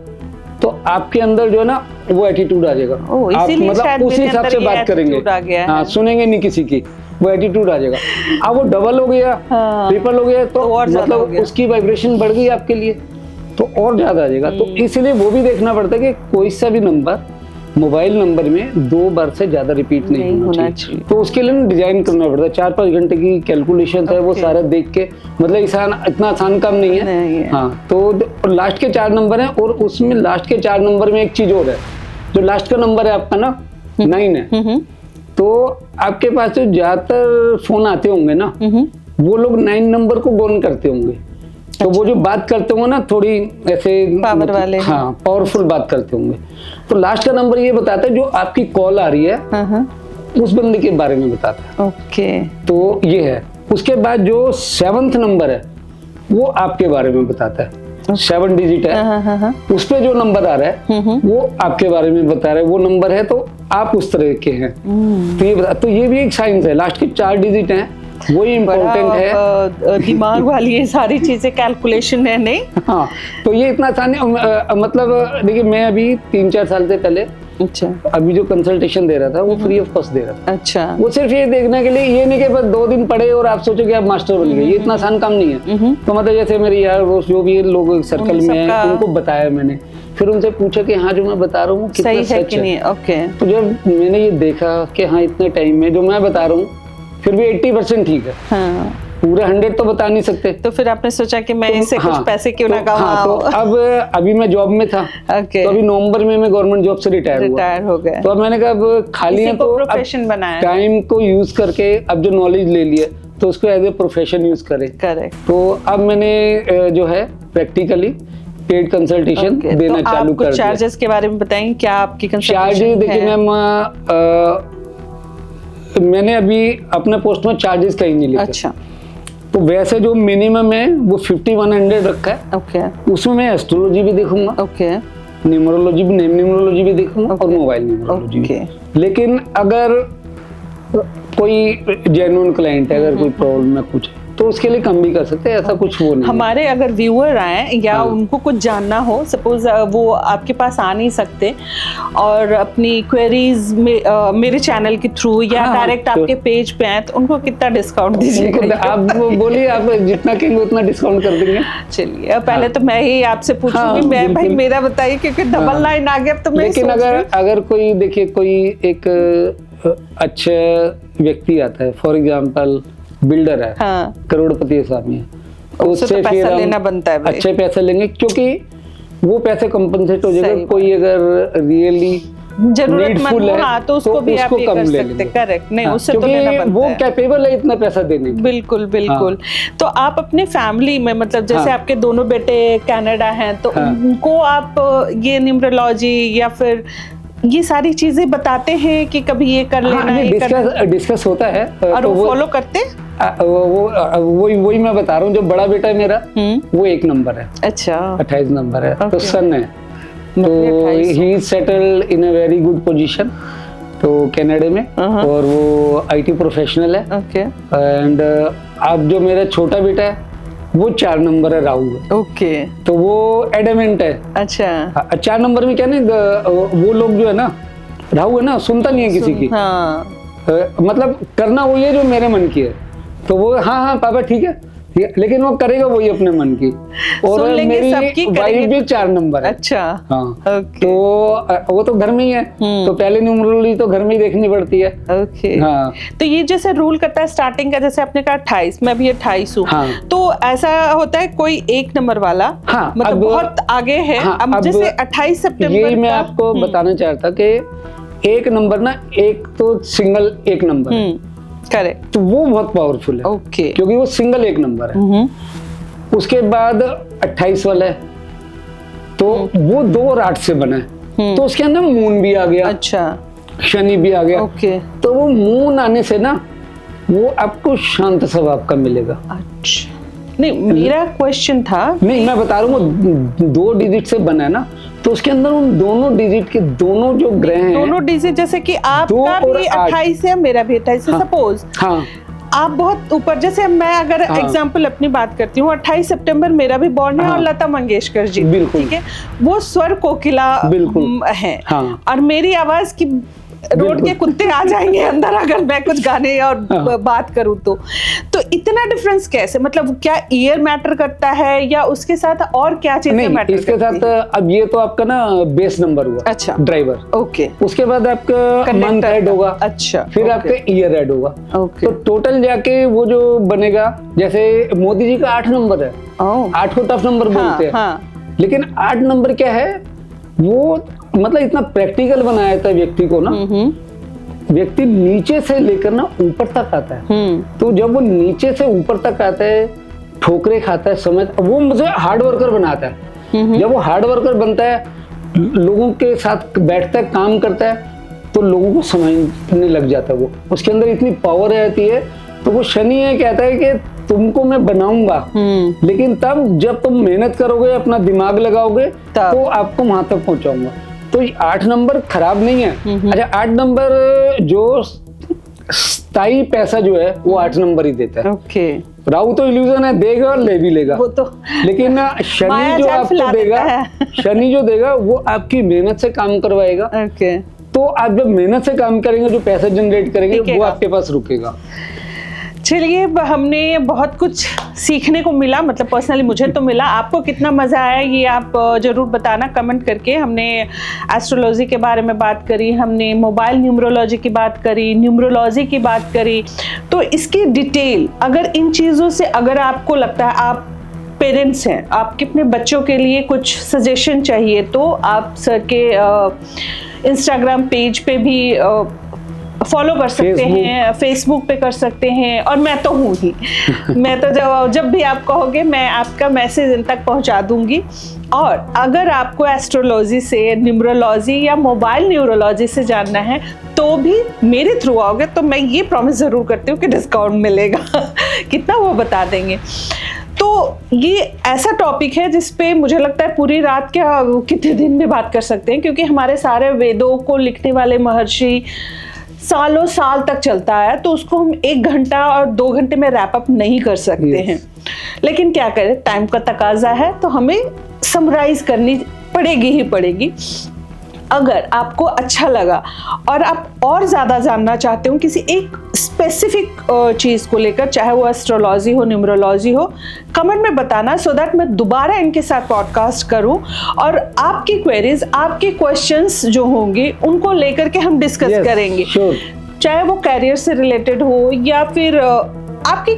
तो आपके अंदर जो है ना वो एटीट्यूड आ जाएगा। आप मतलब उसी हिसाब से बात करेंगे। हाँ, सुनेंगे नहीं किसी की, वो एटीट्यूड आ जाएगा। अब वो डबल हो गया, ट्रिपल हो गया तो मतलब उसकी वाइब्रेशन बढ़ गई आपके लिए, तो और ज्यादा आ जाएगा। तो इसलिए वो भी देखना पड़ता है कि कोई सा भी नंबर मोबाइल नंबर में 2 बार से ज्यादा रिपीट नहीं होना चाहिए। तो उसके लिए डिजाइन करना पड़ता है। 4-5 घंटे की कैलकुलेशन है, वो सारा देख के, मतलब इतना आसान काम नहीं है। हाँ, तो लास्ट के 4 नंबर हैं और उसमें लास्ट के 4 नंबर में एक चीज और है। जो लास्ट का नंबर है आपका ना 9 है, तो आपके पास जो ज्यादातर फोन आते होंगे ना, वो लोग 9 नंबर को गोन करते होंगे। तो वो जो बात करते होंगे ना थोड़ी ऐसे पावर वाले, हाँ, पावरफुल बात करते होंगे। तो लास्ट का नंबर ये बताता है जो आपकी कॉल आ रही है उस बंदे के बारे में बताता है। ओके। तो ये है। उसके बाद जो 7th नंबर है वो आपके बारे में बताता है। 7 डिजिट है, उस पे जो नंबर आ रहा है वो आपके बारे में बता रहा है। वो नंबर है तो आप उस तरह के हैं। तो ये भी एक साइंस है। लास्ट के 4 डिजिट हैं, वही इम्पोर्टेंट है। दिमाग वाली ये सारी चीजें कैलकुलेशन है नहीं। हाँ, तो ये इतना आसान है। मतलब देखिए, मैं अभी 3-4 साल से पहले अभी जो कंसल्टेशन दे रहा था वो फ्री ऑफ कॉस्ट दे रहा था। अच्छा। वो सिर्फ ये देखने के लिए, ये नहीं कि बस 2 दिन पढ़े और आप सोचो कि आप मास्टर बन गए। ये इतना आसान काम नहीं है। तो मतलब जैसे मेरे यार वो जो भी लोग सर्कल में हैं उनको बताया मैंने, फिर उनसे पूछा कि हाँ जो मैं बता रहा हूँ कितना सही है सच कि नहीं। ओके। तो जब मैंने ये देखा कि हाँ इतने टाइम में जो मैं बता रहा हूँ फिर भी 80% ठीक है। हाँ। पूरा 100 तो बता नहीं सकते। तो फिर आपने सोचा कि मैं इससे कुछ पैसे क्यों ना कमाऊं। तो अब अभी मैं जॉब में था। ओके। तो अभी नवंबर में मैं गवर्नमेंट जॉब से रिटायर हो गया। तो अब मैंने कहा अब खाली है तो प्रोफेशन बनाया, टाइम को यूज करके अब जो नॉलेज ले लिया तो उसको एज ए प्रोफेशन यूज करें। करेक्ट। तो अब मैंने जो है प्रैक्टिकली पेड कंसल्टेशन देना चालू कर दिया। चार्जेस के बारे में बताएंगे, क्या आपकी चार्जेस? देखिए मैम, मैंने अभी अपने पोस्ट में चार्जेस कहीं नहीं लिखे। अच्छा। तो वैसे जो मिनिमम है वो 5100 रखा है। ओके। उसमें मैं एस्ट्रोलॉजी भी देखूंगा, ओके, न्यूमरोलॉजी भी, नेम न्यूमरोलॉजी भी देखूंगा और मोबाइल न्यूमरोलॉजी भी। लेकिन अगर कोई जेन्युइन क्लाइंट है, अगर कोई प्रॉब्लम है कुछ, तो उसके लिए कम भी कर सकते हैं। ऐसा कुछ वो नहीं। हमारे अगर व्यूअर आए या उनको कुछ जानना हो, सपोज वो आपके पास आ नहीं सकते और अपनी क्वेरीज में मेरे चैनल के थ्रू या डायरेक्ट आपके पेज पे आए, तो उनको कितना डिस्काउंट दीजिएगा? आप बोलिए, आप जितना कहेंगे उतना डिस्काउंट कर देंगे। चलिए, पहले तो मैं ही आपसे पूछूंगी। मैं भाई मेरा बताइए, क्योंकि डबल लाइन आ गया तो मैं। लेकिन अगर कोई देखिए कोई एक अच्छा व्यक्ति आता है, फॉर एग्जाम्पल बिल्डर है, करोड़पति आसामी है, उससे फिर हम लेना बनता है, अच्छे पैसे लेंगे क्योंकि वो पैसे कंपनसेट हो जाएगा। कोई अगर रियली जरूरतमंद हो तो उसको भी आप कर सकते। करेक्ट। नहीं, उससे तो लेना बनता है। वो कैपेबल है इतना पैसा देने की। बिल्कुल बिल्कुल। तो आप अपने फैमिली में, मतलब जैसे आपके दोनों बेटे कनाडा हैं, तो उनको आप ये न्यूमरोलॉजी या फिर ये सारी चीजें बताते हैं कि कभी ये कर लेना? डिस्कस होता है और वो फॉलो करते? वही मैं बता रहा हूँ। जो बड़ा बेटा है मेरा वो 1 नंबर है। अच्छा। 28 नंबर है। तो सन है, तो he is settled in a very good position, तो कनाडा में, और वो IT प्रोफेशनल है। ओके। एंड अब जो मेरा छोटा बेटा है वो 4 नंबर है, राहु है। ओके। तो वो एडमेंट है। अच्छा। 4 नंबर में क्या ना, वो लोग जो है ना, राहु है ना, सुनता नहीं है किसी की। मतलब करना वही है जो मेरे मन की है। तो वो हाँ पापा ठीक है, लेकिन वो करेगा वही अपने मन की। और मेरी वाइफ भी 4 नंबर है। अच्छा। हाँ। ओके। तो वो तो घर में ही है, तो पहले न्यूमरोलॉजी तो घर में ही देखनी पड़ती है। ओके। हाँ। तो ये जैसे रूल करता है स्टार्टिंग का, जैसे आपने कहा 28, मैं भी 28 हूँ। हाँ। तो ऐसा होता है कोई 1 नंबर वाला, हाँ, मतलब बहुत आगे है। अब जैसे 28 सितंबर, यही मैं आपको बताना चाहता कि 1 नंबर ना, एक तो सिंगल 1 नंबर, करेक्ट। तो वो बहुत पावरफुल है। ओके। क्योंकि वो सिंगल एक नंबर है। उसके बाद 28 वाला है, तो वो 2 और 8 से बना है, तो उसके अंदर मून भी आ गया। अच्छा। शनि भी आ गया। ओके। तो वो मून आने से ना वो आपको शांत स्वभाव का मिलेगा। अच्छा, नहीं मेरा क्वेश्चन था, नहीं मैं बता रहा हूँ 2 डिजिट से बना है ना, तो उसके अंदर उन दोनों डिजिट के दोनों जो ग्रह हैं, दोनों डिजिट, जैसे कि आपका भी 28 है, मेरा भी 28 है, सपोज हाँ आप बहुत ऊपर, जैसे मैं अगर एग्जांपल अपनी बात करती हूँ, 28 सितंबर मेरा भी बॉर्न है और लता मंगेशकर जी, ठीक है, वो स्वर कोकिला है और मेरी आवाज की रोड के कुत्ते आ जाएंगे अंदर अगर मैं कुछ गाने और बात करूं तो इतना डिफरेंस कैसे, मतलब क्या ईयर मैटर करता है या उसके साथ और क्या चीजें मैटर इसके साथ? अब ये तो आपका ना बेस नंबर हुआ। अच्छा। ड्राइवर। ओके। उसके बाद आपका मंथ ऐड होगा। अच्छा। फिर आपका ईयर ऐड होगा। ओके। तो टोटल जाके वो जो बनेगा, जैसे मोदी जी का 8 नंबर है, 8 को टफ नंबर बोलते हैं, लेकिन 8 नंबर क्या है, वो मतलब इतना प्रैक्टिकल बनाया था व्यक्ति को ना, व्यक्ति नीचे से लेकर ना ऊपर तक आता है। तो जब वो नीचे से ऊपर तक आता है, ठोकरे खाता है, समझ, वो मुझे हार्ड वर्कर बनाता है। जब वो हार्ड वर्कर बनता है, लोगों के साथ बैठता है, काम करता है, तो लोगों को समझने लग जाता है। वो उसके अंदर इतनी पावर रहती है। तो वो शनि ये कहता है कि तुमको मैं बनाऊंगा, लेकिन तब जब तुम मेहनत करोगे, अपना दिमाग लगाओगे, तो आपको वहां तक पहुंचाऊंगा। तो 8 नंबर खराब नहीं है। अच्छा, 8 नंबर जो स्थायी पैसा जो है वो 8 नंबर ही देता है। ओके। राहु तो इल्यूजन है, देगा और ले भी लेगा, वो तो लेकिन शनि जो आपको देगा, शनि जो देगा वो आपकी मेहनत से काम करवाएगा। ओके। तो आप जब मेहनत से काम करेंगे, जो पैसा जनरेट करेंगे, वो आपके पास रुकेगा। चलिए, हमने बहुत कुछ सीखने को मिला, मतलब पर्सनली मुझे तो मिला। आपको कितना मज़ा आया ये आप ज़रूर बताना कमेंट करके। हमने एस्ट्रोलॉजी के बारे में बात करी, हमने मोबाइल न्यूमरोलॉजी की बात करी, न्यूमरोलॉजी की बात करी। तो इसकी डिटेल, अगर इन चीज़ों से अगर आपको लगता है, आप पेरेंट्स हैं, आपके अपने बच्चों के लिए कुछ सजेशन चाहिए, तो आप सर के इंस्टाग्राम पेज पे भी फॉलो कर सकते हैं, फेसबुक पे कर सकते हैं, और मैं तो हूँ ही मैं तो जब भी आप कहोगे मैं आपका मैसेज इन तक पहुँचा दूंगी। और अगर आपको एस्ट्रोलॉजी से, न्यूमरोलॉजी या मोबाइल न्यूरोलॉजी से जानना है, तो भी मेरे थ्रू आओगे तो मैं ये प्रॉमिस ज़रूर करती हूँ कि डिस्काउंट मिलेगा कितना वो बता देंगे। तो ये ऐसा टॉपिक है जिस पे मुझे लगता है पूरी रात क्या कितने दिन में बात कर सकते हैं, क्योंकि हमारे सारे वेदों को लिखने वाले महर्षि सालों साल तक चलता है, तो उसको हम 1 घंटा और 2 घंटे में रैप अप नहीं कर सकते हैं। लेकिन क्या करें, टाइम का तकाजा है, तो हमें समराइज करनी पड़ेगी ही पड़ेगी। अगर आपको अच्छा लगा और आप और ज़्यादा जानना चाहते हो किसी एक स्पेसिफिक चीज़ को लेकर, चाहे वो एस्ट्रोलॉजी हो, न्यूमरोलॉजी हो, कमेंट में बताना, सो दैट मैं दोबारा इनके साथ पॉडकास्ट करूं और आपकी क्वेरीज, आपके क्वेश्चंस जो होंगे उनको लेकर के हम डिस्कस करेंगे। चाहे वो कैरियर से रिलेटेड हो या फिर आपकी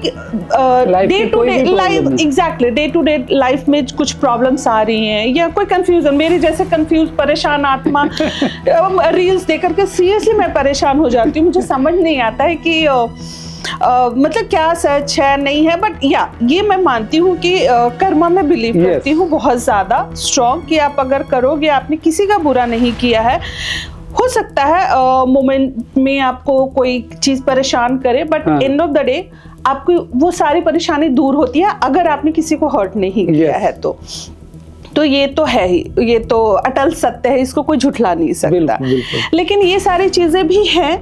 day to day life, exactly day to day life में कुछ प्रॉब्लम्स आ रही हैं या कोई कंफ्यूजन, मेरी जैसे कंफ्यूज परेशान आत्मा रील्स देख करके सीरियसली मैं परेशान हो जाती हूँ। मुझे समझ नहीं आता है कि मतलब क्या सच है नहीं है, बट या ये मैं मानती हूँ कि कर्मा में बिलीव करती हूँ बहुत ज़्यादा स्ट्रॉन्ग, कि आप अगर करोगे, आपने किसी का बुरा नहीं किया है। हो सकता है मोमेंट में आपको कोई चीज़ परेशान करे, but end of the day आपको वो सारी परेशानी दूर होती है अगर आपने किसी को हर्ट नहीं किया है तो ये तो है ही, ये तो अटल सत्य है, इसको कोई झुठला नहीं सकता। लेकिन ये सारी चीजें भी हैं,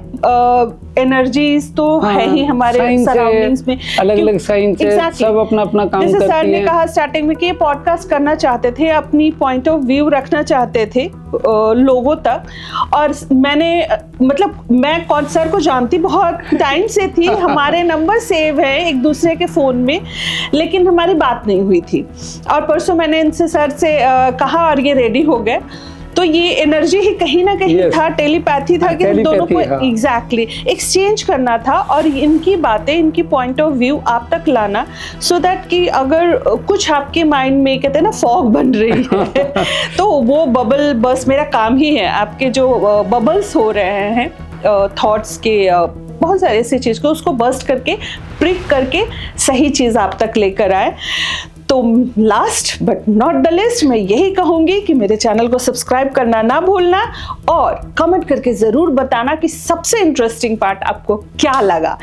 एनर्जीज तो है ही हमारे सराउंडिंग्स में, अलग-अलग साइंस है, सब अपना-अपना काम करती हैं। जैसे सर ने कहा स्टार्टिंग में कि ये पॉडकास्ट करना चाहते थे, अपनी पॉइंट ऑफ व्यू रखना चाहते थे लोगों तक, और मैंने मतलब मैं सर को जानती बहुत टाइम से थी, हमारे नंबर सेव है एक दूसरे के फोन में, लेकिन हमारी बात नहीं हुई थी। और परसों मैंने इनसे सर से कहा और ये रेडी हो गए। तो ये एनर्जी ही कहीं ना कहीं था, टेलीपैथी था कि हम दोनों को एग्जैक्टली एक्सचेंज करना था और इनकी बातें, इनकी पॉइंट ऑफ व्यू आप तक लाना, सो दैट कि अगर कुछ आपके माइंड में कहते हैं ना फॉग बन रही है तो वो बबल, बस मेरा काम ही है आपके जो बबल्स हो रहे हैं थॉट्स के बहुत सारी ऐसी चीज़ को उसको बर्स्ट करके प्रिक करके सही चीज़ आप तक लेकर आए। तो last but not the list मैं यही कहूँगी कि मेरे चैनल को सब्सक्राइब करना ना भूलना और कमेंट करके ज़रूर बताना कि सबसे इंटरेस्टिंग पार्ट आपको क्या लगा,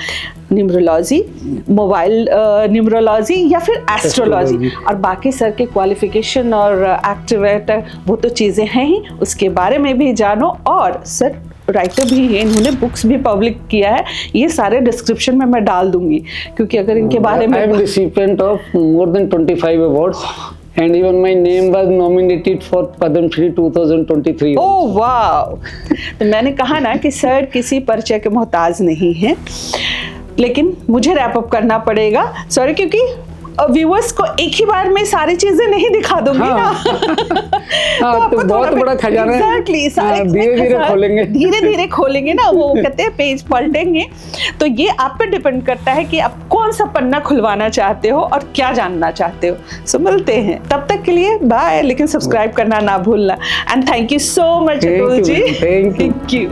न्यूमरोलॉजी, मोबाइल न्यूमरोलॉजी या फिर एस्ट्रोलॉजी। और बाकी सर के क्वालिफिकेशन और एक्टिवेटर वो तो चीज़ें हैं ही, उसके बारे में भी जानो। और सर राइटर भी है, इन्होंने बुक्स भी पब्लिक किया है, ये सारे डिस्क्रिप्शन में मैं डाल दूंगी, क्योंकि अगर इनके बारे में I am recipient of more than 25 awards and even my name was nominated for Padma Shri 2023. ओह वाह! तो मैंने कहा ना कि सर किसी परिचय के मोहताज नहीं है, लेकिन मुझे रैप अप करना पड़ेगा सॉरी, क्योंकि व्यूअर्स को एक ही बार में सारी चीजें नहीं दिखा दूंगी ना। तो बहुत बड़ा खजाना है। एग्जैक्टली, धीरे-धीरे खोलेंगे, धीरे-धीरे खोलेंगे ना, वो कहते हैं पेज पलटेंगे। तो ये आप पे डिपेंड करता है कि आप कौन सा पन्ना खुलवाना चाहते हो और क्या जानना चाहते हो। सो मिलते हैं, तब तक के लिए बाय, लेकिन सब्सक्राइब करना ना भूलना। And thank you so much Atul ji, thank you.